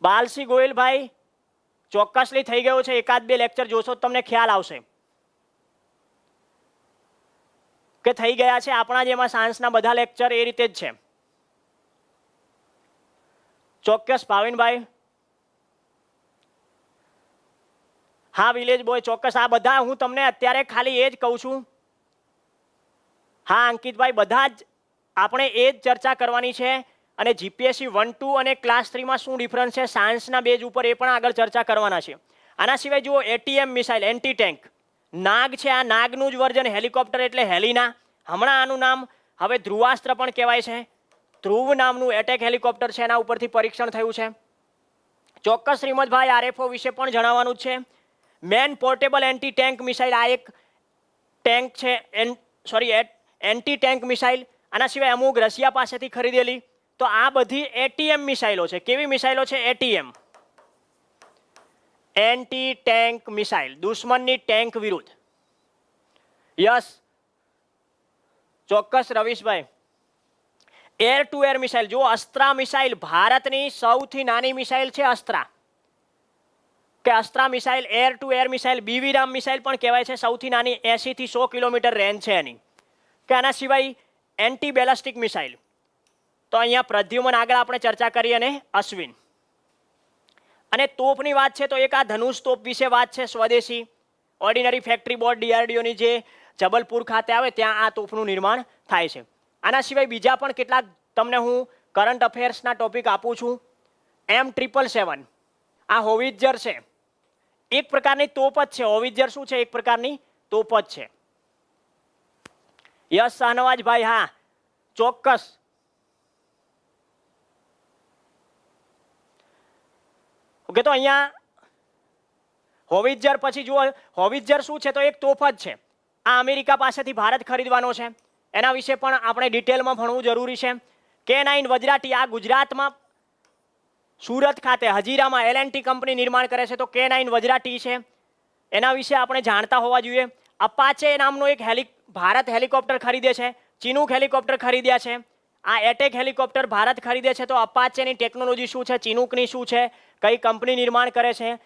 બાલસિંહ ગોયલભાઈ, ચોક્કસલી થઈ ગયો છે. 1-2 લેક્ચર જોશો તમને ખ્યાલ આવશે કે થઈ ગયા છે. આપણા જેમાં સાયન્સના બધા લેક્ચર એ રીતે જ છે. ચોક્કસ ભાવિનભાઈ, હા વિલેજ બોય, ચોક્કસ. આ બધા હું તમને અત્યારે ખાલી એ જ કહું છું. હા અંકિતભાઈ, બધા જ આપણે એ જ ચર્ચા કરવાની છે. અને જીપીએસસી 1, 2 અને ક્લાસ 3માં શું ડિફરન્સ છે સાયન્સના બેઝ ઉપર એ પણ આગળ ચર્ચા કરવાના છે. આના સિવાય જુઓ એટીએમ મિસાઇલ, એન્ટી ટેન્ક. નાગ છે, આ નાગનું જ વર્ઝન, હેલિકોપ્ટર એટલે હેલિના. હમણાં આનું નામ હવે ધ્રુવાસ્ત્ર પણ કહેવાય છે. ધ્રુવ નામનું એટેક હેલિકોપ્ટર છે, એના ઉપરથી પરીક્ષણ થયું છે. ચોક્કસ શ્રીમદભાઈ, આરએફઓ વિશે પણ જણાવવાનું છે. Main portable anti tank missile, આ એક ટેન્ક છે, એન્ટી ટેન્ક મિસાઇલ. આના સિવાય અમુક રશિયા પાસેથી ખરીદેલી. તો આ બધી એટીએમ મિસાઇલો છે. કેવી મિસાઇલો છે? એટીએમ, એન્ટી ટેન્ક મિસાઇલ, દુશ્મનની ટેન્ક વિરુદ્ધ. યસ ચોક્કસ Ravishbhai. Air to air missile, જો અસ્ત્રા મિસાઇલ ભારતની સૌથી નાની મિસાઇલ છે. અસ્ત્રા કે Astra missile, air to air missile, BVRAAM missile પણ કહેવાય છે. સૌથી નાની 80 થી 100 કિલોમીટર રેન્જ છે એની. કે આના સિવાય એન્ટી બેલાસ્ટિક મિસાઇલ, તો અહીંયા પ્રદ્યુમન આગળ આપણે ચર્ચા કરી અને અશ્વિન. અને તોપની વાત છે તો એક આ ધનુષ તોપ વિશે વાત છે, સ્વદેશી ઓર્ડિનરી ફેક્ટરી બોર્ડ ડીઆરડીઓની જે જબલપુર ખાતે આવે ત્યાં આ તોપનું નિર્માણ થાય છે. આના સિવાય બીજા પણ કેટલાક તમને હું કરંટ અફેર્સના ટોપિક આપું છું. M777, આ હોવિત્ઝર છે, એક પ્રકારની તોપ જ છે. હોવિત્ઝર શું છે? એક પ્રકારની તોપ જ છે. યસ શાહનવાજભાઈ, હા ચોક્કસ. ઓકે, તો અહીંયા હોવિત્ઝર પછી જુઓ, હોવિત્ઝર શું છે? તો એક તોપ જ છે. આ અમેરિકા પાસેથી ભારત ખરીદવાનો છે. એના વિશે પણ આપણે ડિટેલમાં ભણવું જરૂરી છે. K9 વજ્રાટી, આ ગુજરાતમાં સુરત ખાતે હજીરામાં L&T કંપની નિર્માણ કરે છે. તો K9 વજ્રાટી છે, એના વિશે આપણે જાણતા હોવા જોઈએ. અપાચે નામનો એક ભારત હેલિકોપ્ટર ખરીદે છે. ચિનૂક હેલિકોપ્ટર ખરીદ્યા છે. આ એટેક હેલિકોપ્ટર ભારત ખરીદે છે. તો અપાચેની ટેકનોલોજી શું છે, ચિનૂકની શું છે, કઈ કંપની નિર્માણ કરે છે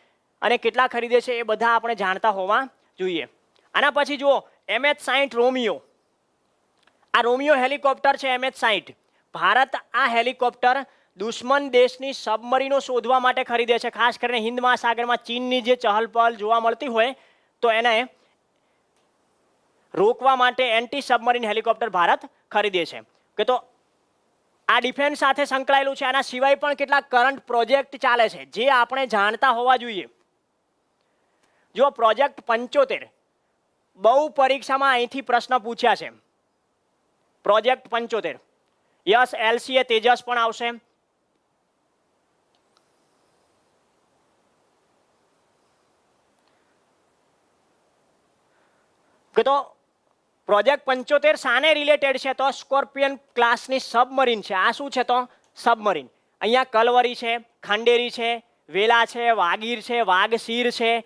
અને કેટલા ખરીદે છે, એ બધા આપણે જાણતા હોવા જોઈએ. આના પછી જુઓ MH-60 રોમિયો, આ રોમિયો હેલિકોપ્ટર છે. MH-60 ભારત આ હેલિકોપ્ટર દુશ્મન દેશની સબમરીનો શોધવા માટે ખરીદે છે. ખાસ કરીને હિન્દ મહાસાગરમાં ચીનની જે ચહલપહલ જોવા મળતી હોય તો એને રોકવા માટે એન્ટી સબમરીન હેલિકોપ્ટર ભારત ખરીદે છે. કે તો આ ડિફેન્સ સાથે સંકળાયેલું છે. આના સિવાય પણ કેટલાક કરંટ પ્રોજેક્ટ ચાલે છે જે આપણે જાણતા હોવા જોઈએ. જો પ્રોજેક્ટ 75 બહુ પરીક્ષામાં અહીંથી પ્રશ્ન પૂછ્યા છે. પ્રોજેક્ટ 75, યસ LCA તેજસ પણ આવશે. કે તો પ્રોજેક્ટ 75 શાને રિલેટેડ છે? તો સ્કોર્પિયન ક્લાસની સબમરીન છે. આ શું છે? તો સબમરીન. અહીંયા કલવરી છે, ખંડેરી છે, વેલા છે, વાગીર છે, વાઘશીર છે,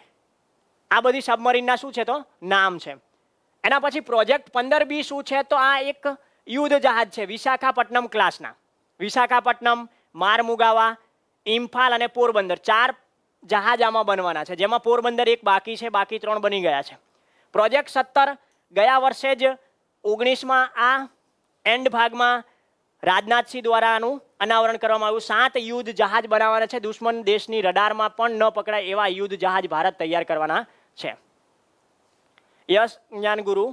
આ બધી સબમરીનના શું છે તો નામ છે. એના પછી પ્રોજેક્ટ 15B શું છે તો આ એક યુદ્ધ જહાજ છે વિશાખાપટ્ટનમ ક્લાસના. વિશાખાપટ્ટનમ, મારમુગાવા, ઇમ્ફાલ અને પોરબંદર 4 જહાજ આમાં બનવાના છે, જેમાં પોરબંદર એક બાકી છે, બાકી 3 બની ગયા છે. પ્રોજેક્ટ 17 ગયા વર્ષે જ 19માં આ એન્ડ ભાગમાં રાજનાથસિંહ દ્વારા આનું અનાવરણ કરવામાં આવ્યું. 7 યુદ્ધ જહાજ બનાવવાના છે. દુશ્મન દેશની રડારમાં પણ ન પકડાય એવા યુદ્ધ જહાજ ભારત તૈયાર કરવાના છે. યસ જ્ઞાનગુરુ,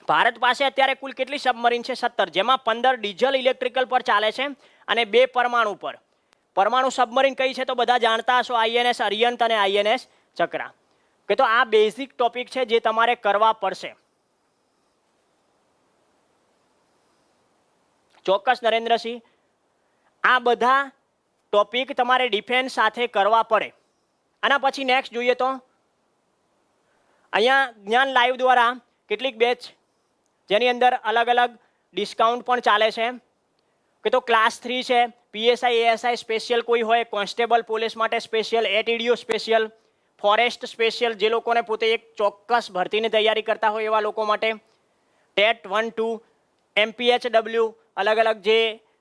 ભારત પાસે અત્યારે કુલ કેટલી સબમરીન છે? 17, જેમાં 15 ડીઝલ ઇલેક્ટ્રિકલ પર ચાલે છે અને 2 પરમાણુ પર. પરમાણુ સબમરીન કઈ છે તો બધા જાણતા હશો, આઈએનએસ અરિયંત અને આઈએનએસ ચક્રા. કે તો આ બેઝિક ટોપિક છે જે તમારે કરવા પડશે. ચોક્કસ નરેન્દ્રસિંહ, આ બધા ટોપિક તમારે ડિફેન્સ સાથે કરવા પડે. આના પછી નેક્સ્ટ જોઈએ તો અહીંયા જ્ઞાન લાઈવ દ્વારા કેટલીક બેચ જેની અંદર અલગ અલગ ડિસ્કાઉન્ટ પણ ચાલે છે. કે તો ક્લાસ 3 છે, પીએસઆઈ એએસઆઈ સ્પેશિયલ કોઈ હોય, કોન્સ્ટેબલ પોલીસ માટે special, ATDO special, forest special, જે લોકોને પોતે એક ચોક્કસ ભરતીની તૈયારી કરતા હોય એવા લોકો માટે, ટેટ 1, 2, MPHW, અલગ અલગ જે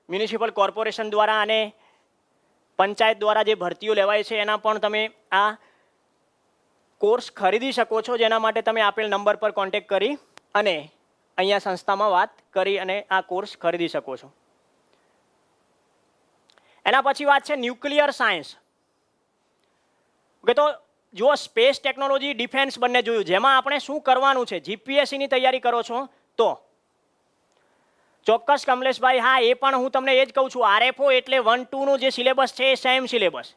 મ્યુનિસિપલ કોર્પોરેશન દ્વારા અને પંચાયત દ્વારા જે ભરતીઓ લેવાય છે એના પણ તમે આ કોર્સ ખરીદી શકો છો, જેના માટે તમે આપેલ નંબર પર કોન્ટેક્ટ કરી અને અહીંયા સંસ્થામાં વાત કરી અને આ કોર્સ ખરીદી શકો છો. એના પછી વાત છે ન્યુક્લિયર સાયન્સ. કે તો જો સ્પેસ ટેકનોલોજી ડિફેન્સ બંને જોયું, જેમાં આપણે શું કરવાનું છે, જીપીએસસીની તૈયારી કરો છો તો ચોક્કસ કમલેશભાઈ, હા એ પણ હું તમને એ જ કહું છું, આરએફઓ એટલે 1, 2 નું જે સિલેબસ છે એ સેમ સિલેબસ.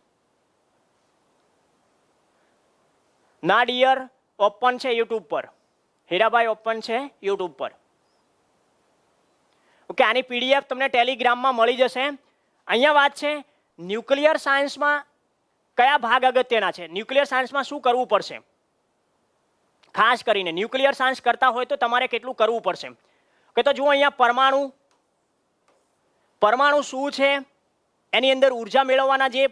ના ડિયર ઓપન છે યુટ્યુબ પર, હીરાભાઈ ઓપન છે યુટ્યુબ પર. ઓકે, આની પીડીએફ તમને ટેલિગ્રામમાં મળી જશે. અહીંયા વાત છે ન્યુક્લિયર સાયન્સમાં કયા ભાગ અગત્યના છે, ન્યુક્લિયર સાયન્સમાં શું કરવું પડશે. ખાસ કરીને ન્યુક્લિયર સાયન્સ કરતા હોય તો તમારે કેટલું કરવું પડશે. કે તો જુઓ અહીંયા પરમાણુ શું છે, એની અંદર ઉર્જા મેળવવાના જે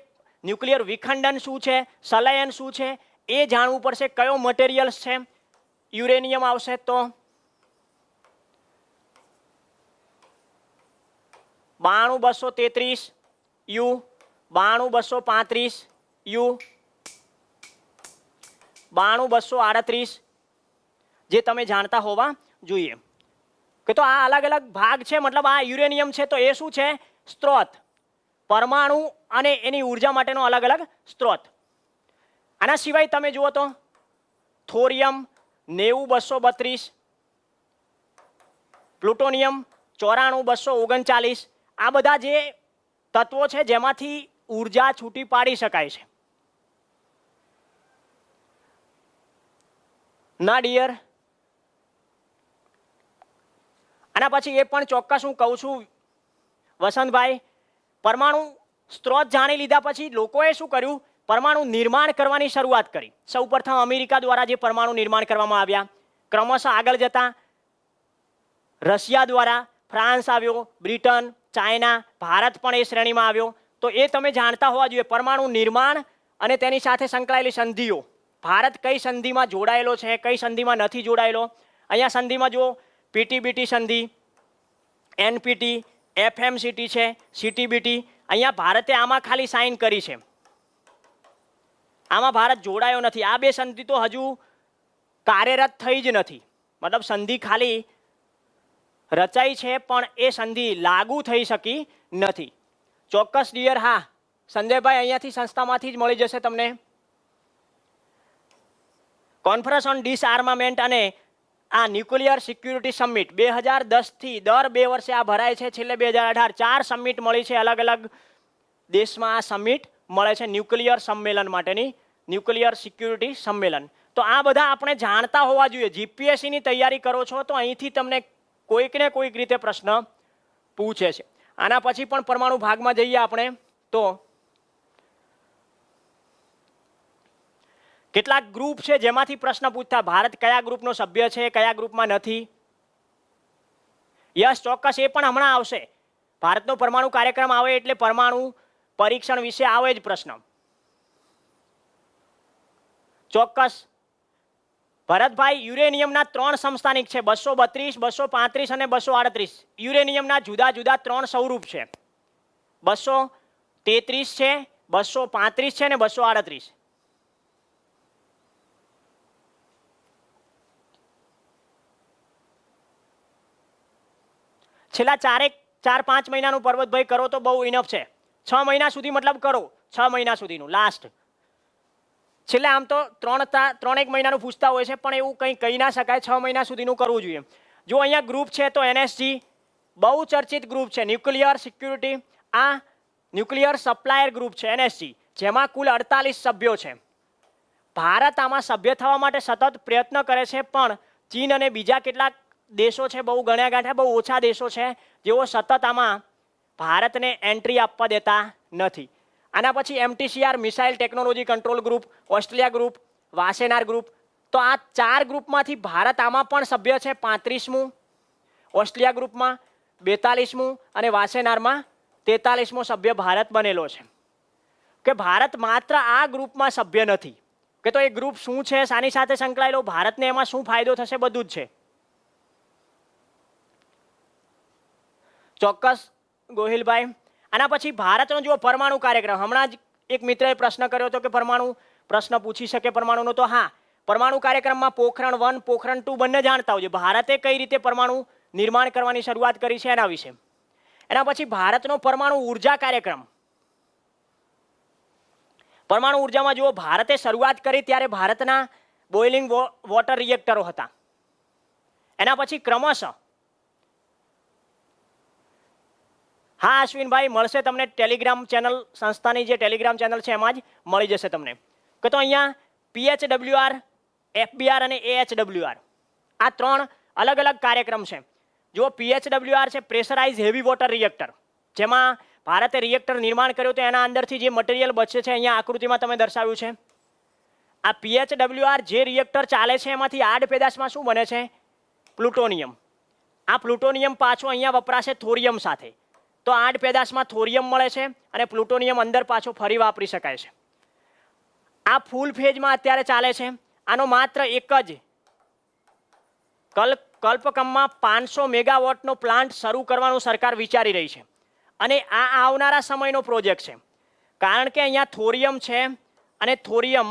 ન્યુક્લિયર વિખંડન શું છે, સંલયન શું છે એ જાણવું પડશે. કયો મટીરિયલ્સ છે, યુરેનિયમ આવશે તો 92233 યુ, 92235 યુ, 92238 જે તમે જાણતા હોવા જોઈએ. કે તો આ અલગ અલગ ભાગ છે, મતલબ આ યુરેનિયમ છે તો એ શું છે, સ્ત્રોત, પરમાણુ અને એની ઉર્જા માટેનો અલગ અલગ સ્ત્રોત. આના સિવાય તમે જુઓ તો થોરિયમ 90232, પ્લુટોનિયમ 94239, આ બધા જે તત્વો છે જેમાંથી ઉર્જા છૂટી પાડી શકાય છે. ના ડિયર, આના પછી એ પણ ચોક્કસ હું કહું છું વસંતભાઈ, પરમાણુ સ્ત્રોત જાણી લીધા પછી લોકોએ શું કર્યું, પરમાણુ નિર્માણ કરવાની શરૂઆત કરી. સૌપ્રથમ અમેરિકા દ્વારા જે પરમાણુ નિર્માણ કરવામાં આવ્યા, ક્રમશઃ આગળ જતા રશિયા દ્વારા, ફ્રાન્સ આવ્યો, બ્રિટન, ચાઇના, ભારત પણ એ શ્રેણીમાં આવ્યો. તો એ તમે જાણતા હોવા જોઈએ પરમાણુ નિર્માણ અને તેની સાથે સંકળાયેલી સંધિઓ. ભારત કઈ સંધિમાં જોડાયેલો છે, કઈ સંધિમાં નથી જોડાયેલો. અહીંયા સંધિમાં જો પીટીબીટી સંધિ, એનપીટી, એફએમસીટી છે, સીટીબીટી, અહીંયા ભારતે આમાં ખાલી સાઇન કરી છે, આમાં ભારત જોડાયો નથી. આ 2 સંધિ તો હજુ કાર્યરત થઈ જ નથી, મતલબ સંધિ ખાલી રચાઈ છે પણ એ સંધિ લાગુ થઈ શકી નથી. ચોક્કસ ડિયર, હા સંજયભાઈ અહીંયાથી સંસ્થામાંથી જ મળી જશે તમને. કોન્ફરન્સ ઓન ડિસઆર્મામેન્ટ અને આ ન્યુક્લિયર સિક્યુરિટી સમિટ 2010 થી દર 2 વર્ષે આ ભરાય છે. છેલ્લે 2018 4 સમિટ મળી છે, અલગ અલગ દેશમાં આ સમિટ મળે છે ન્યુક્લિયર સંમેલન માટેની, ન્યુક્લિયર સિક્યુરિટી સંમેલન. તો આ બધા આપણે જાણતા હોવા જોઈએ. જીપીએસસીની તૈયારી કરો છો તો અહીંથી તમને કોઈક ને કોઈક રીતે પ્રશ્ન પૂછે છે. આના પછી પણ પરમાણુ ભાગમાં જઈએ આપણે તો કેટલાક ગ્રુપ છે જેમાંથી પ્રશ્ન પૂછતા, ભારત કયા ગ્રુપનો સભ્ય છે, કયા ગ્રુપમાં નથી. યસ ચોક્કસ, એ પણ હમણાં આવશે. ભારતનો પરમાણુ કાર્યક્રમ આવે એટલે પરમાણુ પરીક્ષણ વિશે આવે જ પ્રશ્ન ચોક્કસ. ભરતભાઈ, યુરેનિયમના 3 સમસ્થાનિક છે, 232, 235 અને 238. યુરેનિયમના જુદા જુદા 3 સ્વરૂપ છે, 233 છે, 235 છે અને 238. છેલ્લા 4-5 મહિનાનું પર્વતભાઈ કરો તો બહુ ઇનફ છે. 6 મહિના સુધી મતલબ કરો, 6 મહિના સુધીનું લાસ્ટ. છેલ્લે આમ તો 3-1 મહિનાનું પૂછતા હોય છે, પણ એવું કંઈ કહી ના શકાય, 6 મહિના સુધીનું કરવું જોઈએ. જો અહીંયા ગ્રુપ છે તો NSG બહુ ચર્ચિત ગ્રુપ છે, ન્યુક્લિયર સિક્યુરિટી. આ ન્યુક્લિયર સપ્લાયર ગ્રુપ છે NSG, જેમાં કુલ 48 સભ્યો છે. ભારત આમાં સભ્ય થવા માટે સતત પ્રયત્ન કરે છે, પણ ચીન અને બીજા કેટલાક દેશો છે, બહુ ગણ્યા ગાંઠ્યા બહુ ઓછા દેશો છે, જેઓ સતત આમાં ભારતને એન્ટ્રી આપવા દેતા નથી. આના પછી MTCR missile technology control group, Australia group, Wassenaar group. તો આ 4 ગ્રુપમાંથી ભારત આમાં પણ સભ્ય છે, 35મું ઓસ્ટ્રેલિયા ગ્રુપમાં, 42મું અને વાસેનારમાં 43મો સભ્ય ભારત બનેલો છે. કે ભારત માત્ર આ ગ્રુપમાં સભ્ય નથી, કે તો એ ગ્રુપ શું છે, શાની સાથે સંકળાયેલો, ભારતને એમાં શું ફાયદો થશે, બધું જ છે. ચોક્કસ ગોહિલભાઈ. આના પછી ભારતનો જો પરમાણુ કાર્યક્રમ, હમણાં જ એક મિત્રએ પ્રશ્ન કર્યો હતો કે પરમાણુ પ્રશ્ન પૂછી શકે પરમાણુનો, તો હા, પરમાણુ કાર્યક્રમમાં પોખરણ 1, પોખરણ 2 બંને જાણતા હોય. ભારતે કઈ રીતે પરમાણુ નિર્માણ કરવાની શરૂઆત કરી છે એના વિશે. એના પછી ભારતનો પરમાણુ ઉર્જા કાર્યક્રમ. પરમાણુ ઉર્જામાં જુઓ, ભારતે શરૂઆત કરી ત્યારે ભારતના બોઇલિંગ વોટર રિએક્ટરો હતા. એના પછી ક્રમશઃ, હા અશ્વિનભાઈ, મળશે તમને ટેલિગ્રામ ચેનલ, સંસ્થાની જે ટેલિગ્રામ ચેનલ છે એમાં જ મળી જશે તમને. કે તો અહીંયા PHWR, FBR અને AHWR આ 3 અલગ અલગ કાર્યક્રમ છે. જો PHWR છે પ્રેશરાઇઝ હેવી વોટર રિએક્ટર, જેમાં ભારતે રિએક્ટર નિર્માણ કર્યું તો એના અંદરથી જે મટીરિયલ બચે છે અહીંયા આકૃતિમાં તમે દર્શાવ્યું છે. આ PHWR જે રિએક્ટર ચાલે છે એમાંથી આડ પેદાશમાં શું બને છે, પ્લુટોનિયમ. આ પ્લુટોનિયમ પાછો અહીંયા વપરાશે થોરિયમ સાથે, તો આડ પેદાશમાં થોરિયમ મળે છે અને પ્લુટોનિયમ અંદર પાછો ફરી વાપરી શકાય છે. આ ફૂલ ફેજમાં અત્યારે ચાલે છે. આનો માત્ર એક જ કલ્પકમમાં 500 મેગાવોટનો પ્લાન્ટ શરૂ કરવાનું સરકાર વિચારી રહી છે, અને આ આવનારા સમયનો પ્રોજેક્ટ છે. કારણ કે અહીંયા થોરિયમ છે અને થોરિયમ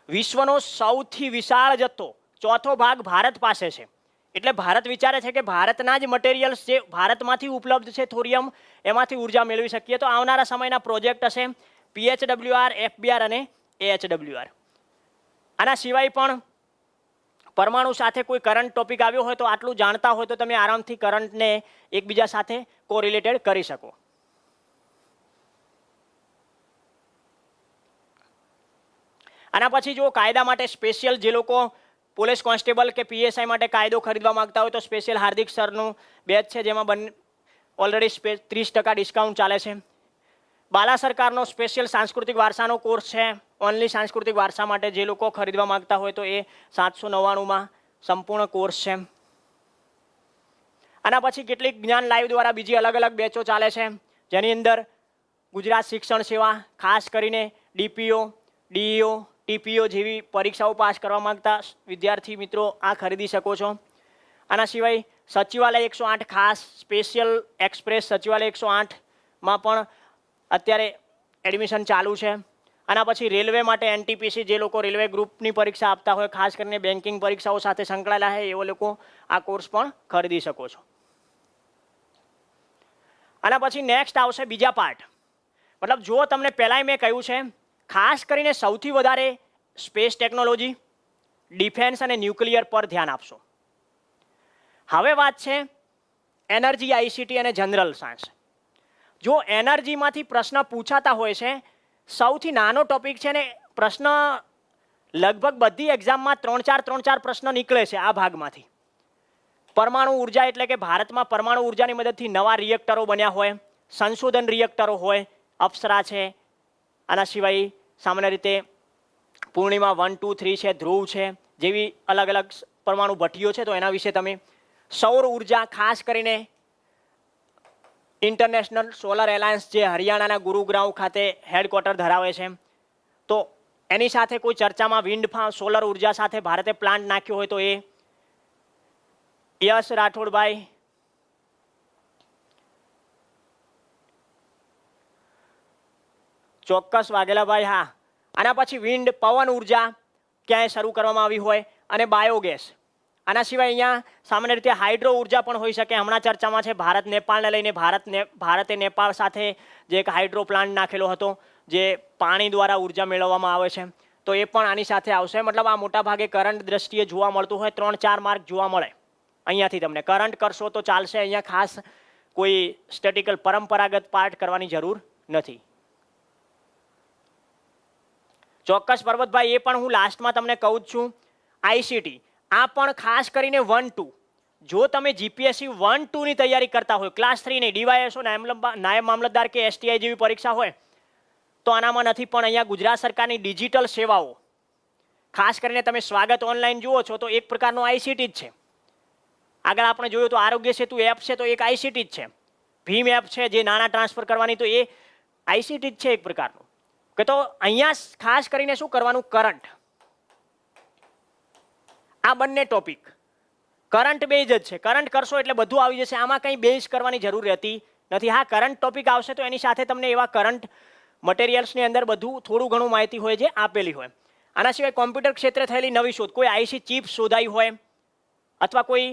વિશ્વનો સૌથી વિશાળ જથ્થો, 1/4 ભાગ ભારત પાસે છે. એટલે ભારત વિચારે છે કે ભારતના જ મટીરિયલ્સ જે ભારતમાંથી ઉપલબ્ધ છે થોરિયમ, એમાંથી ઉર્જા મેળવી શકીએ. તો આવનારા સમયના પ્રોજેક્ટ હશે PHWR, FBR અને AHWR. આના સિવાય પણ પરમાણુ સાથે કોઈ કરંટ ટોપિક આવ્યો હોય તો આટલું જાણતા હોય તો તમે આરામથી કરંટને એકબીજા સાથે કોરિલેટેડ કરી શકો. આના પછી જો કાયદા માટે સ્પેશિયલ, જે લોકો પોલીસ કોન્સ્ટેબલ કે PSI માટે કાયદો ખરીદવા માંગતા હોય તો સ્પેશિયલ હાર્દિક સરનું બેચ છે, જેમાં ઓલરેડી 30% ડિસ્કાઉન્ટ ચાલે છે. બાલા સરકારનો સ્પેશિયલ સાંસ્કૃતિક વારસાનો કોર્સ છે, ઓનલી સાંસ્કૃતિક વારસા માટે. જે લોકો ખરીદવા માંગતા હોય તો એ 799માં સંપૂર્ણ કોર્સ છે. આના પછી કેટલીક જ્ઞાન લાઈવ દ્વારા બીજી અલગ અલગ બેચો ચાલે છે, જેની અંદર ગુજરાત શિક્ષણ સેવા, ખાસ કરીને DPO, DEO, TPO જેવી પરીક્ષાઓ પાસ કરવા માંગતા વિદ્યાર્થી મિત્રો આ ખરીદી શકો છો. આના સિવાય સચિવાલય 108 ખાસ સ્પેશિયલ એક્સપ્રેસ સચિવાલય 108માં પણ અત્યારે એડમિશન ચાલુ છે. આના પછી રેલવે માટે NTPC, જે લોકો રેલવે ગ્રુપની પરીક્ષા આપતા હોય, ખાસ કરીને બેન્કિંગ પરીક્ષાઓ સાથે સંકળાયેલા છે, એવો લોકો આ કોર્સ પણ ખરીદી શકો છો. આના પછી નેક્સ્ટ આવશે બીજા પાર્ટ. મતલબ જો તમને પહેલાંય મેં કહ્યું છે, ખાસ કરીને સૌથી વધારે સ્પેસ ટેકનોલોજી, ડિફેન્સ અને ન્યુક્લિયર પર ધ્યાન આપશો. હવે વાત છે એનર્જી, ICT અને જનરલ સાયન્સ. જો એનર્જીમાંથી પ્રશ્ન પૂછાતા હોય છે, સૌથી નાનો ટોપિક છે ને પ્રશ્ન લગભગ બધી એક્ઝામમાં 3-4 પ્રશ્ન નીકળે છે આ ભાગમાંથી. પરમાણુ ઉર્જા એટલે કે ભારતમાં પરમાણુ ઉર્જાની મદદથી નવા રિએક્ટરો બન્યા હોય, સંશોધન રિએક્ટરો હોય, અપ્સરા છે. આના સિવાય સામાન્ય રીતે પૂર્ણિમા 1, 2, 3 છે, ધ્રુવ છે, જેવી અલગ અલગ પરમાણુ ભઠ્ઠીઓ છે. તો એના વિશે તમે સૌર ઉર્જા, ખાસ કરીને ઇન્ટરનેશનલ સોલર એલાયન્સ જે હરિયાણાના ગુરુગ્રામ ખાતે હેડક્વાર્ટર ધરાવે છે, તો એની સાથે કોઈ ચર્ચામાં વિન્ડ ફાર્મ સોલર ઉર્જા સાથે ભારતે પ્લાન્ટ નાખ્યો હોય તો એ યશ રાઠોડભાઈ, ચોક્કસ વાઘેલાભાઈ, હા. આના પછી વિન્ડ પવન ઉર્જા ક્યાંય શરૂ કરવામાં આવી હોય અને બાયોગેસ. આના સિવાય અહીંયા સામાન્ય રીતે હાઇડ્રો ઉર્જા પણ હોઈ શકે. હમણાં ચર્ચામાં છે ભારત નેપાળને લઈને. ભારતે નેપાળ સાથે જે એક હાઇડ્રો પ્લાન્ટ નાખેલો હતો જે પાણી દ્વારા ઉર્જા મેળવવામાં આવે છે, તો એ પણ આની સાથે આવશે. મતલબ આ મોટા ભાગે કરંટ દ્રષ્ટિએ જોવા મળતું હોય 3-4 માર્ક જોવા મળે અહીંયાથી. તમને કરંટ કરશો તો ચાલશે. અહીંયા ખાસ કોઈ સ્ટેટિકલ પરંપરાગત પાર્ટ કરવાની જરૂર નથી. ચોક્કસ પર્વતભાઈ, એ પણ હું લાસ્ટમાં તમને કહું જ છું. આઈસીટી આ પણ ખાસ કરીને 1-2, જો તમે જીપીએસસી 1-2 ની તૈયારી કરતા હોય, ક્લાસ 3 ની ડીવાયએસઓ નાયબ મામલતદાર કે એસટીઆઈ જેવી પરીક્ષા હોય તો આનામાં નથી. પણ અહીંયા ગુજરાત સરકારની ડિજિટલ સેવાઓ, ખાસ કરીને તમે સ્વાગત ઓનલાઈન જુઓ છો તો એક પ્રકારનો આઈસીટી જ છે. આગળ આપણે જોયું તો આરોગ્ય સેતુ એપ છે તો એક આઈસીટી જ છે. ભીમ એપ છે જે નાણાં ટ્રાન્સફર કરવાની, તો એ આઈસીટી જ છે એક પ્રકારનું. કે તો અહીંયા ખાસ કરીને શું કરવાનું, કરંટ. આ બંને ટોપિક કરંટ બેઝ જ છે. કરંટ કરશો એટલે બધું આવી જશે. આમાં કંઈ બેઝ કરવાની જરૂર રહેતી નથી. હા, કરંટ ટોપિક આવશે તો એની સાથે તમને એવા કરંટ મટીરિયલ્સની અંદર બધું થોડું ઘણું માહિતી હોય જે આપેલી હોય. આના સિવાય કોમ્પ્યુટર ક્ષેત્રે થયેલી નવી શોધ, કોઈ આઈસી ચિપ શોધાઈ હોય અથવા કોઈ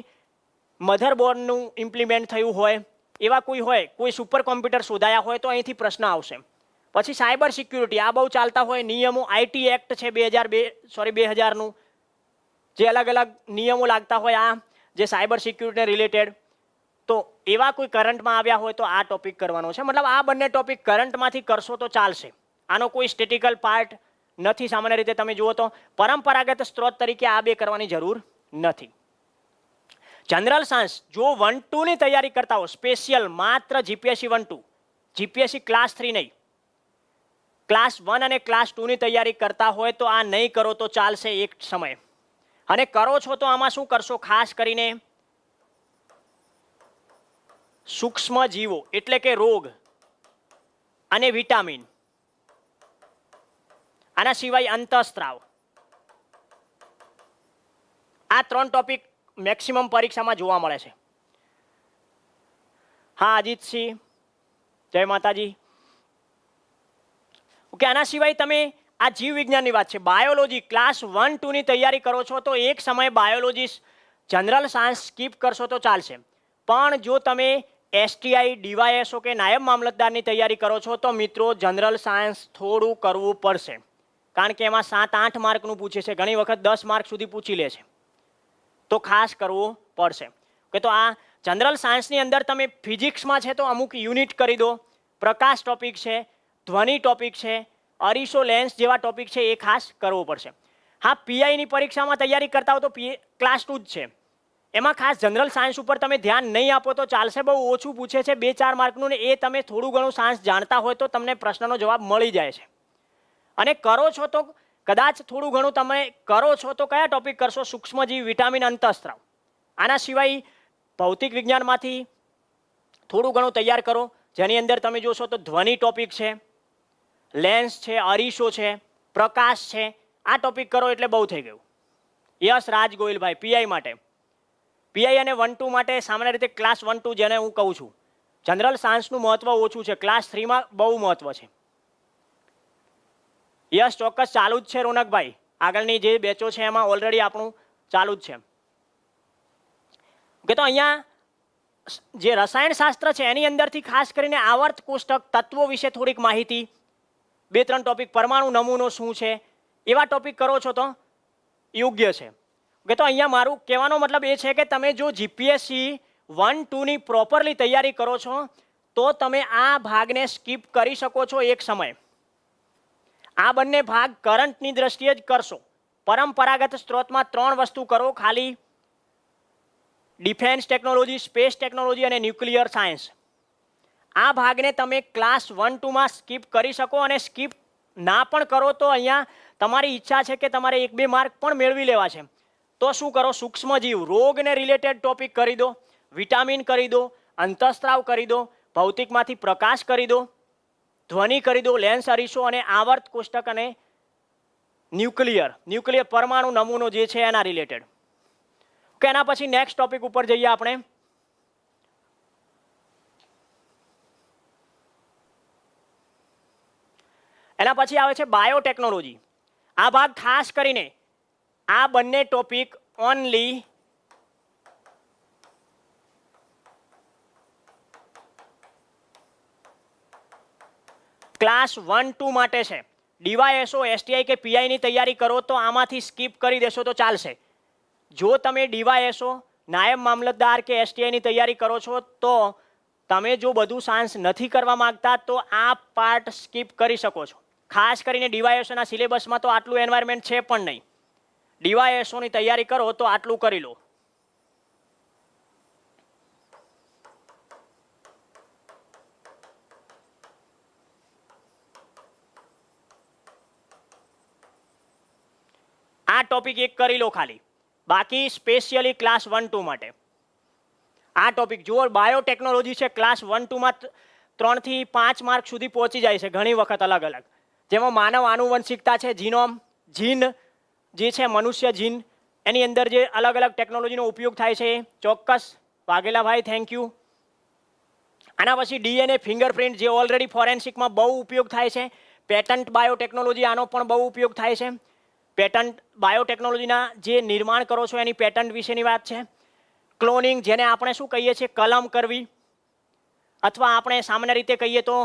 મધરબોર્ડનું ઇમ્પ્લિમેન્ટ થયું હોય, એવા કોઈ હોય, કોઈ સુપર કોમ્પ્યુટર શોધાયા હોય તો અહીંથી પ્રશ્ન આવશે. પછી સાયબર સિક્યુરિટી, આ બહુ ચાલતા હોય નિયમો. આઈટી એક્ટ છે 2000નું, જે અલગ અલગ નિયમો લાગતા હોય આ જે સાયબર સિક્યુરિટીને રિલેટેડ, તો એવા કોઈ કરંટમાં આવ્યા હોય તો આ ટોપિક કરવાનો છે. મતલબ આ બંને ટોપિક કરંટમાંથી કરશો તો ચાલશે. આનો કોઈ સ્ટેટિકલ પાર્ટ નથી. સામાન્ય રીતે તમે જુઓ તો પરંપરાગત સ્ત્રોત તરીકે આ બે કરવાની જરૂર નથી. જનરલ સાયન્સ જો 1-2 ની તૈયારી કરતા હો, સ્પેશિયલ માત્ર જીપીએસસી 1-2, જીપીએસસી ક્લાસ 3 નહીં, ક્લાસ 1 અને ક્લાસ 2 ની તૈયારી કરતા હોય તો આ નહીં કરો તો ચાલશે એક સમય. અને કરો છો તો આમાં શું કરશો, ખાસ કરીને સૂક્ષ્મ જીવો એટલે કે રોગ અને વિટામિન, આના સિવાય અંતઃસ્ત્રાવ, આ 3 ટોપિક મેક્સિમમ પરીક્ષામાં જોવા મળે છે. હા અજીતસિંહ, જય માતાજી. ઓકે, આના સિવાય તમે આ જીવ વિજ્ઞાનની વાત છે, બાયોલોજી ક્લાસ 1-2 ની તૈયારી કરો છો તો એક સમય બાયોલોજી જનરલ સાયન્સ સ્કીપ કરશો તો ચાલશે. પણ જો તમે એસટીઆઈ, ડીવાયએસઓ કે નાયબ મામલતદારની તૈયારી કરો છો તો મિત્રો જનરલ સાયન્સ થોડું કરવું પડશે. કારણ કે એમાં 7-8 માર્કનું પૂછે છે, ઘણી વખત 10 માર્ક સુધી પૂછી લે છે, તો ખાસ કરવું પડશે. કે તો આ જનરલ સાયન્સની અંદર તમે ફિઝિક્સમાં છે તો અમુક યુનિટ કરી દો, પ્રકાશ ટોપિક છે, ધ્વનિ ટોપિક છે, અરીસો લેન્સ જેવા ટોપિક છે, એ ખાસ કરવો પડશે. હા, પીઆઈની પરીક્ષામાં તૈયારી કરતા હો તો ક્લાસ 2 જ છે, એમાં ખાસ જનરલ સાયન્સ ઉપર તમે ધ્યાન નહીં આપો તો ચાલશે. બહુ ઓછું પૂછે છે, 2-4 માર્કનું, ને એ તમે થોડું ઘણું સાયન્સ જાણતા હોય તો તમને પ્રશ્નનો જવાબ મળી જાય છે. અને કરો છો તો કદાચ થોડું ઘણું તમે કરો છો તો કયા ટોપિક કરશો, સૂક્ષ્મજીવ, વિટામિન, અંતઃસ્ત્રાવ. આના સિવાય ભૌતિક વિજ્ઞાનમાંથી થોડું ઘણું તૈયાર કરો, જેની અંદર તમે જોશો તો ધ્વનિ ટોપિક છે, લેન્સ છે, અરીસો છે, પ્રકાશ છે. આ ટોપિક કરો એટલે બહુ થઈ ગયું. યસ રાજ ગોયલભાઈ, પીઆઈ માટે, પીઆઈ અને 1-2 માટે સામાન્ય રીતે ક્લાસ 1-2 જેને હું કહું છું, જનરલ સાયન્સનું મહત્વ ઓછું છે, ક્લાસ 3માં બહુ મહત્વ છે. યસ ચોક્કસ ચાલુ જ છે રોનકભાઈ, આગળની જે બેચો છે એમાં ઓલરેડી આપણું ચાલુ જ છે. કે તો અહીંયા જે રસાયણ શાસ્ત્ર છે એની અંદરથી ખાસ કરીને આવર્ત કોષ્ટક, તત્વો વિશે થોડીક માહિતી, 2-3 ટોપિક, પરમાણુ નમૂનો શું છે, એવા ટોપિક કરો છો તો યોગ્ય છે. કે તો અહીંયા મારું કહેવાનો મતલબ એ છે કે તમે જો જીપીએસસી 1-2 ની પ્રોપરલી તૈયારી કરો છો તો તમે આ ભાગને સ્કીપ કરી શકો છો એક સમય. આ બંને ભાગ કરંટની દ્રષ્ટિએ જ કરશો. પરંપરાગત સ્ત્રોતમાં 3 વસ્તુ કરો ખાલી, ડિફેન્સ ટેકનોલોજી, સ્પેસ ટેકનોલોજી અને ન્યુક્લિયર સાયન્સ. આ ભાગને તમે ક્લાસ 1-2માં સ્કીપ કરી શકો, અને સ્કીપ ના પણ કરો તો અહીંયા તમારી ઈચ્છા છે કે તમારે 1-2 માર્ક પણ મેળવી લેવા છે તો શું કરો, સૂક્ષ્મજીવ, રોગને રિલેટેડ ટોપિક કરી દો, વિટામિન કરી દો, અંતઃસ્ત્રાવ કરી દો, ભૌતિકમાંથી પ્રકાશ કરી દો, ધ્વનિ કરી દો, લેન્સ અરીસો અને આવર્ત કોષ્ટક અને ન્યુક્લિયર પરમાણુ નમૂનો જે છે એના રિલેટેડ. કે એના પછી નેક્સ્ટ ટોપિક ઉપર જઈએ આપણે. એના પછી આવે છે બાયોટેકનોલોજી. આ ભાગ ખાસ કરીને આ બંને ટોપિક ઓનલી ક્લાસ 1-2 માટે છે. ડીવાયએસઓ, એસટીઆઈ કે પીઆઈ ની તૈયારી કરો તો આમાંથી સ્કીપ કરી દેશો તો ચાલશે. જો તમે ડીવાયએસઓ, નાયબ મામલતદાર કે એસટીઆઈ ની તૈયારી કરો છો તો તમે જો બધું સાયન્સ નથી કરવા માંગતા તો આ પાર્ટ સ્કીપ કરી શકો છો. ખાસ કરીને ડીવાયએસઓના સિલેબસમાં તો આટલું એન્વાયરમેન્ટ છે પણ નહીં. ડીવાયએસઓની તૈયારી કરો તો આટલું કરી લો. આ ટોપિક એક કરી લો ખાલી, બાકી સ્પેશિયલી ક્લાસ 1-2 માટે આ ટોપિક જુઓ. બાયોટેકનોલોજી છે ક્લાસ 1-2 માં 3 થી 5 માર્ક સુધી પહોંચી જાય છે ઘણી વખત અલગ અલગ, જેમાં માનવ આનુવંશિકતા છે, જીન જે છે મનુષ્ય જીન, એની અંદર જે અલગ અલગ ટેકનોલોજીનો ઉપયોગ થાય છે. ચોક્કસ વાઘેલાભાઈ, થેન્ક યુ. આના પછી ડીએનએ, ફિંગરપ્રિન્ટ જે ઓલરેડી ફોરેન્સિકમાં બહુ ઉપયોગ થાય છે. પેટન્ટ બાયોટેકનોલોજી, આનો પણ બહુ ઉપયોગ થાય છે. પેટન્ટ બાયોટેકનોલોજીના જે નિર્માણ કરો છો એની પેટન્ટ વિશેની વાત છે. ક્લોનિંગ, જેને આપણે શું કહીએ છીએ, કલમ કરવી, અથવા આપણે સામાન્ય રીતે કહીએ તો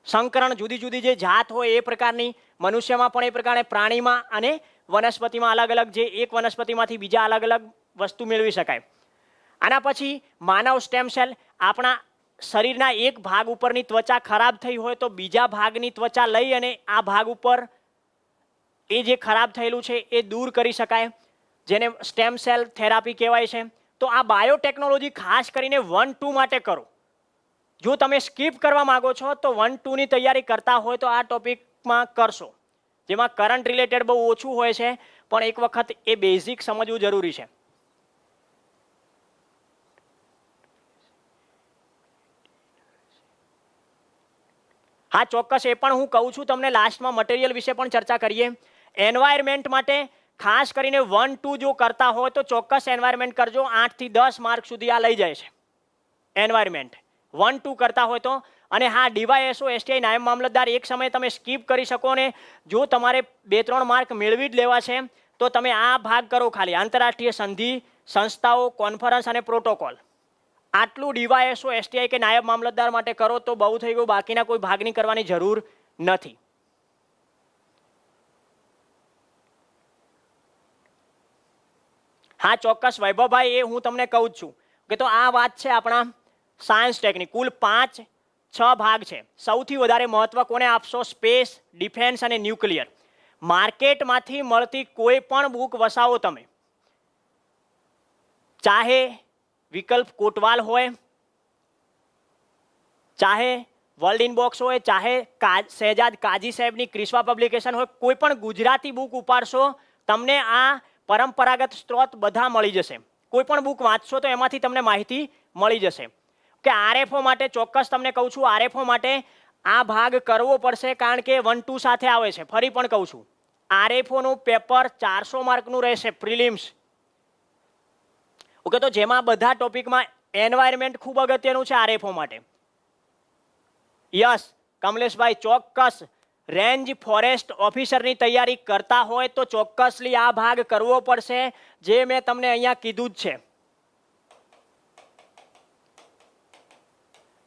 સંકરણ, જુદી જુદી જે જાત હોય એ પ્રકારની, મનુષ્યમાં પણ એ પ્રકારે, પ્રાણીમાં અને વનસ્પતિમાં અલગ અલગ, જે એક વનસ્પતિમાંથી બીજા અલગ અલગ વસ્તુ મેળવી શકાય. આના પછી માનવ સ્ટેમ સેલ, આપણા શરીરના એક ભાગ ઉપરની ત્વચા ખરાબ થઈ હોય તો બીજા ભાગની ત્વચા લઈ અને આ ભાગ ઉપર એ જે ખરાબ થયેલું છે એ દૂર કરી શકાય, જેને સ્ટેમ સેલ થેરાપી કહેવાય છે. તો આ બાયોટેકનોલોજી ખાસ કરીને 1-2 માટે કરો. જો તમે સ્કીપ કરવા માંગો છો તો 1-2 ની તૈયારી કરતા હોય તો આ ટોપિકમાં કરશો, જેમાં કરંટ રિલેટેડ બહુ ઓછું હોય છે, પણ એક વખત એ બેઝિક સમજવું જરૂરી છે. હા ચોક્કસ, એ પણ હું કહું છું તમને. લાસ્ટમાં મટીરિયલ વિશે પણ ચર્ચા કરીએ. એન્વાયરમેન્ટ માટે ખાસ કરીને 1-2 જો કરતા હોય તો ચોક્કસ એન્વાયરમેન્ટ કરજો. 8 થી 10 માર્ક સુધી આ લઈ જાય છે એન્વાયરમેન્ટ, 1-2 કરતા હોય તો. અને હા, ડીવાયએસઓ, એસટીઆઈ, નાયબ મામલતદાર એક સમયે તમે સ્કીપ કરી શકો ને જો તમારે 2-3 માર્ક મેળવી જ લેવા છે તો તમે આ ભાગ કરો ખાલી. આંતરરાષ્ટ્રીય સંધિ, સંસ્થાઓ, કોન્ફરન્સ અને પ્રોટોકોલ, આટલું ડીવાયએસઓ, એસટીઆઈ કે નાયબ મામલતદાર માટે કરો તો બહુ થઈ ગયું. બાકીના કોઈ ભાગની કરવાની જરૂર નથી. હા ચોક્કસ વૈભવભાઈ, એ હું તમને કહું જ છું કે તો આ વાત છે આપણા સાયન્સ ટેકની. કુલ 5-6 ભાગ છે. સૌથી વધારે મહત્વ કોને આપશો? સ્પેસ, ડિફેન્સ અને ન્યુક્લિયર. માર્કેટમાંથી મળતી કોઈ પણ બુક વસાવો તમે, ચાહે વિકલ્પ કોટવાલ હોય, ચાહે વર્લ્ડ ઇનબોક્સ હોય, ચાહે શહેજાદ કાજી સાહેબની ક્રિસ્વા પબ્લિકેશન હોય, કોઈ પણ ગુજરાતી બુક ઉપાડશો તમને આ પરંપરાગત સ્ત્રોત બધા મળી જશે. કોઈ પણ બુક વાંચશો તો એમાંથી તમને માહિતી મળી જશે. કે આરએફઓ માટે ચોક્કસ તમને કહું છું, આરએફઓ માટે આ ભાગ કરવો પડશે કારણ કે 1-2 સાથે આવે છે. ફરી પણ કહું છું, આરએફઓનું પેપર 400 માર્કનું રહેશે, પ્રિલિમ્સ. ઓકે, તો જેમાં બધા ટોપિકમાં એન્વાયરમેન્ટ ખૂબ અગત્યનું છે આરએફઓ માટે. યસ કમલેશભાઈ, ચોક્કસ રેન્જ ફોરેસ્ટ ઓફિસરની તૈયારી કરતા હોય તો ચોક્કસલી આ ભાગ કરવો પડશે, જે મેં તમને અહીંયા કીધું જ છે.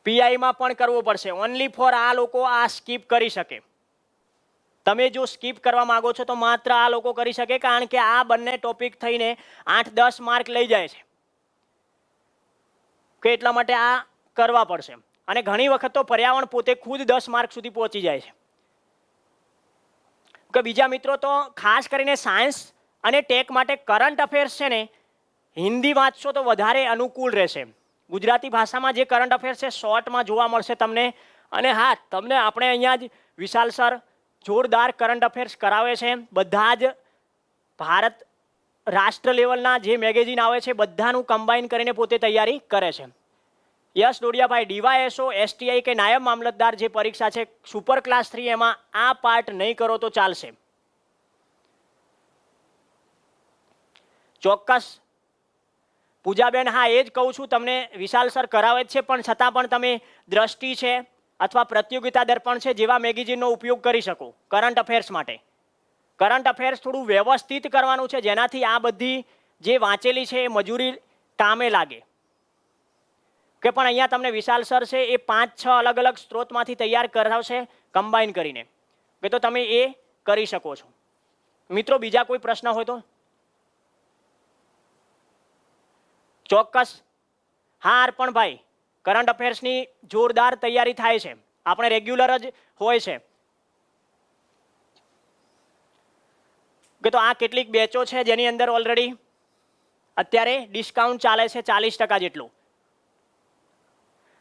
પીઆઈમાં પણ કરવો પડશે. ઓનલી ફોર આ લોકો આ સ્કીપ કરી શકે. તમે જો સ્કીપ કરવા માંગો છો તો માત્ર આ લોકો કરી શકે, કારણ કે આ બંને ટોપિક થઈને 8-10 માર્ક લઈ જાય છે કે એટલા માટે આ કરવા પડશે. અને ઘણી વખત તો પર્યાવરણ પોતે ખુદ 10 માર્ક સુધી પહોંચી જાય છે. કે બીજા મિત્રો તો ખાસ કરીને સાયન્સ અને ટેક માટે કરંટ અફેર્સ છે ને, હિન્દી વાંચશો તો વધારે અનુકૂળ રહેશે. ગુજરાતી ભાષામાં જે કરંટ અફેર્સ છે શોર્ટમાં જોવા મળશે તમને. અને હા, તમને આપણે અહીંયા જ વિશાલ સર જોરદાર કરંટ અફેર્સ કરાવે છે. બધા જ ભારત રાષ્ટ્ર લેવલના જે મેગેઝિન આવે છે બધાનું કમ્બાઈન કરીને પોતે તૈયારી કરે છે. યસ ડોડિયાભાઈ, ડીવાયએસઓ, એસટીઆઈ કે નાયબ મામલતદાર જે પરીક્ષા છે સુપર ક્લાસ 3 એમાં આ પાર્ટ નહીં કરો તો ચાલશે. ચોક્કસ પૂજાબેન, હા એ જ કહું છું તમને, વિશાલ સર કરાવે જ છે પણ છતાં પણ તમે દ્રષ્ટિ છે અથવા પ્રતિયોગિતા દર્પણ છે જેવા મેગેઝિનનો ઉપયોગ કરી શકો કરંટ અફેર્સ માટે. કરંટ અફેર્સ થોડું વ્યવસ્થિત કરવાનું છે જેનાથી આ બધી જે વાંચેલી છે એ મજૂરી કામે લાગે. કે પણ અહીંયા તમને વિશાલ સર છે એ 5-6 અલગ અલગ સ્ત્રોતમાંથી તૈયાર કરાવશે કમ્બાઈન કરીને, કે તો તમે એ કરી શકો છો. મિત્રો બીજા કોઈ પ્રશ્ન હોય તો ચોક્કસ. હા અર્પણભાઈ, કરંટ અફેર્સની જોરદાર તૈયારી થાય છે, આપણે રેગ્યુલર જ હોય છે. કે તો આ કેટલીક બેચો છે જેની અંદર ઓલરેડી અત્યારે ડિસ્કાઉન્ટ ચાલે છે 40% જેટલું.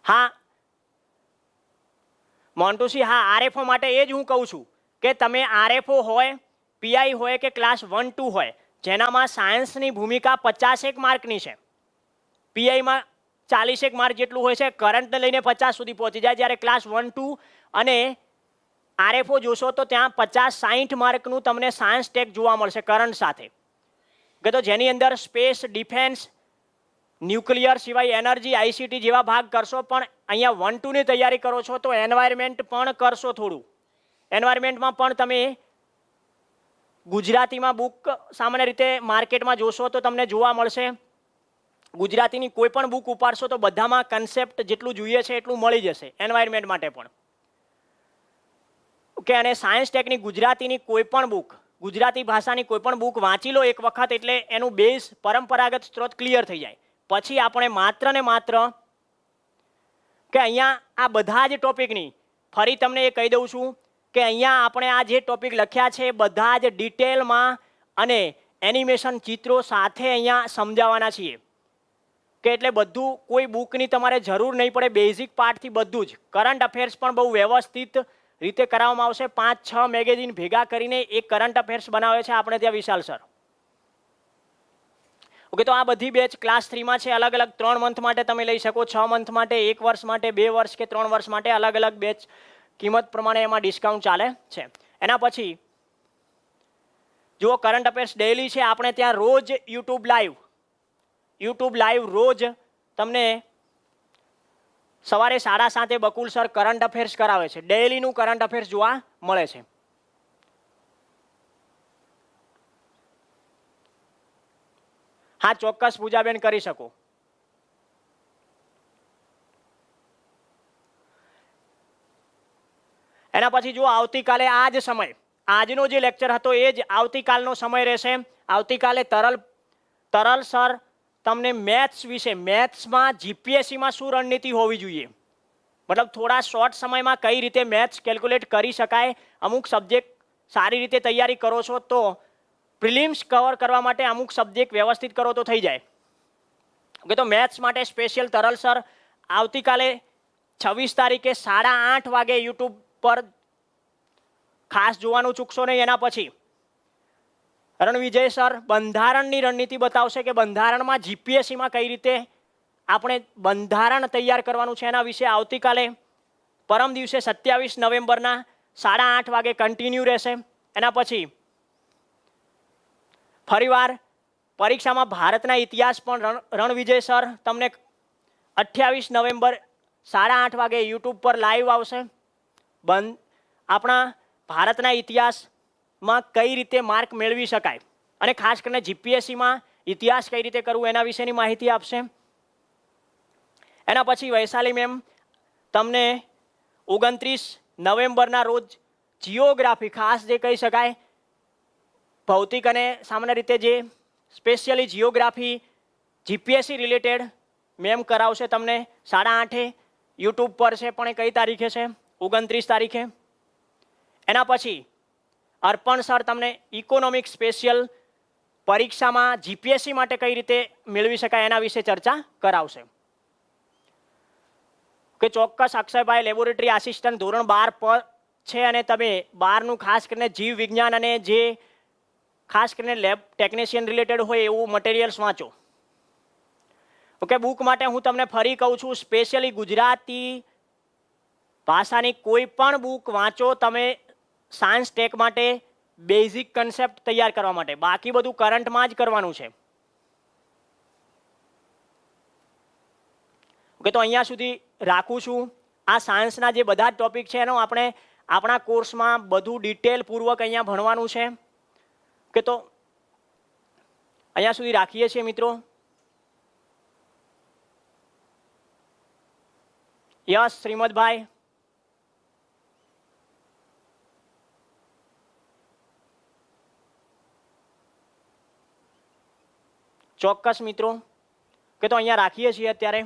હા મોન્ટુસી, હા આરએફઓ માટે એ જ હું કહું છું કે તમે આરએફઓ હોય, પીઆઈ હોય કે ક્લાસ 1-2 હોય જેનામાં સાયન્સની ભૂમિકા 51 માર્કની છે, પીઆઈમાં 40 માર્ક જેટલું હોય છે, કરંટને લઈને 50 સુધી પહોંચી જાય. જ્યારે ક્લાસ 1-2 અને આરએફઓ જોશો તો ત્યાં 50-60 માર્કનું તમને સાયન્સ ટેક જોવા મળશે કરંટ સાથે. કે તો જેની અંદર સ્પેસ, ડિફેન્સ, ન્યુક્લિયર સિવાય એનર્જી, આઈસીટી જેવા ભાગ કરશો, પણ અહીંયા 1-2 ની તૈયારી કરો છો તો એન્વાયરમેન્ટ પણ કરશો થોડું. એન્વાયરમેન્ટમાં પણ તમે ગુજરાતીમાં બુક સામાન્ય રીતે માર્કેટમાં જોશો તો તમને જોવા મળશે, ગુજરાતીની કોઈ પણ બુક ઉપાડશો તો બધામાં કન્સેપ્ટ જેટલું જોઈએ છે એટલું મળી જશે એન્વાયરમેન્ટ માટે પણ. ઓકે, અને સાયન્સ ટેકની ગુજરાતીની કોઈ પણ બુક, ગુજરાતી ભાષાની કોઈ પણ બુક વાંચી લો એક વખત એટલે એનું બેઝ પરંપરાગત સ્ત્રોત ક્લિયર થઈ જાય. પછી આપણે માત્ર ને માત્ર કે અહીંયા આ બધા જ ટોપિકની ફરી તમને એ કહી દઉં છું કે અહીંયા આપણે આ જે ટોપિક લખ્યા છે બધા જ ડિટેલમાં અને એનિમેશન ચિત્રો સાથે અહીંયા સમજાવવાના છીએ. કે એટલે બધું કોઈ બુકની તમારે જરૂર નહીં પડે, બેઝિક પાર્ટથી બધું જ. કરંટ અફેર્સ પણ બહુ વ્યવસ્થિત રીતે કરાવવામાં આવશે. 5-6 મેગેઝિન ભેગા કરીને એક કરંટ અફેર્સ બનાવે છે આપણે ત્યાં વિશાલ સર. ઓકે, તો આ બધી બેચ ક્લાસ 3માં છે. અલગ અલગ 3 મંથ માટે તમે લઈ શકો, 6 મંથ માટે, 1 વર્ષ માટે, 2 વર્ષ કે 3 વર્ષ માટે, અલગ અલગ બેચ કિંમત પ્રમાણે એમાં ડિસ્કાઉન્ટ ચાલે છે. એના પછી જુઓ કરંટ અફેર્સ ડેઈલી છે આપણે ત્યાં રોજ યુટ્યુબ લાઈવ રોજ તમને સવારે 7:30 બકુલ સર કરંટ અફેર્સ કરાવે છે. ડેઈલીનું કરંટ અફેર્સ જોવા મળે છે. હા ચોક્કસ પૂજાબેન કરી શકો. એના પછી જો આવતીકાલે આ જ સમય, આજનો જે લેક્ચર હતો એ જ આવતીકાલનો સમય રહેશે. આવતીકાલે તરલ સર તમને મેથ્સ વિશે, મેથ્સમાં જીપીએસસીમાં શું રણનીતિ હોવી જોઈએ, મતલબ થોડા શોર્ટ સમયમાં કઈ રીતે મેથ્સ કેલ્ક્યુલેટ કરી શકાય, અમુક સબ્જેક્ટ સારી રીતે તૈયારી કરો છો તો પ્રિલિમ્સ કવર કરવા માટે અમુક સબ્જેક્ટ વ્યવસ્થિત કરો તો થઈ જાય. ઓકે, તો મેથ્સ માટે સ્પેશિયલ તરલ સર આવતીકાલે 26 તારીખે 8:30 વાગે યુટ્યુબ પર ખાસ જોવાનું ચૂકશો નહીં. એના પછી રણવિજય સર બંધારણની રણનીતિ બતાવશે કે બંધારણમાં જીપીએસસીમાં કઈ રીતે આપણે બંધારણ તૈયાર કરવાનું છે એના વિશે આવતીકાલે પરમ દિવસે 27 નવેમ્બરના 8:30 વાગે કન્ટિન્યુ રહેશે. એના પછી ફરીવાર પરીક્ષામાં ભારતના ઇતિહાસ પણ રણવિજય સર તમને 28 નવેમ્બર 8:30 વાગે યુટ્યુબ પર લાઈવ આવશે. આપણા ભારતના ઇતિહાસમાં કઈ રીતે માર્ક મેળવી શકાય અને ખાસ કરીને જીપીએસસીમાં ઇતિહાસ કઈ રીતે કરવું એના વિશેની માહિતી આપશે. એના પછી વૈશાલી મેમ તમને 29 નવેમ્બરના રોજ જિયોગ્રાફી, ખાસ જે કહી શકાય ભૌતિક અને સામાન્ય રીતે જે specially geography GPSC related ma'am કરાવશે તમને 8:30 યુટ્યુબ પર છે. પણ એ કઈ તારીખે છે? 29 તારીખે. એના પછી અર્પણ સર તમને ઇકોનોમિક સ્પેશિયલ પરીક્ષામાં જીપીએસસી માટે કઈ રીતે મેળવી શકાય એના વિશે ચર્ચા કરાવશે. કે ચોક્કસ અક્ષયભાઈ લેબોરેટરી આસિસ્ટન્ટ ધોરણ 12 પર છે અને તમે 12નું ખાસ કરીને જીવ વિજ્ઞાન અને જે ખાસ કરીને લેબ ટેકનિશિયન રિલેટેડ હોય એવું મટીરિયલ્સ વાંચો. ઓકે, બુક માટે હું તમને ફરી કહું છું, સ્પેશિયલી ગુજરાતી ભાષાની કોઈ પણ બુક વાંચો તમે સાયન્સ ટેક માટે, બેઝિક કન્સેપ્ટ તૈયાર કરવા માટે, બાકી બધું કરંટમાં જ કરવાનું છે. ઓકે, તો અહીંયા સુધી રાખું છું. આ સાયન્સના જે બધા ટોપિક છે એનો આપણે આપણા કોર્સમાં બધું ડિટેલ પૂર્વક અહીંયા ભણવાનું છે. ઓકે, તો અહીંયા સુધી રાખીએ છીએ મિત્રો. યસ શ્રીમદભાઈ. ચોક્કસ મિત્રો. કે તો અહીંયા રાખીએ છીએ અત્યારે.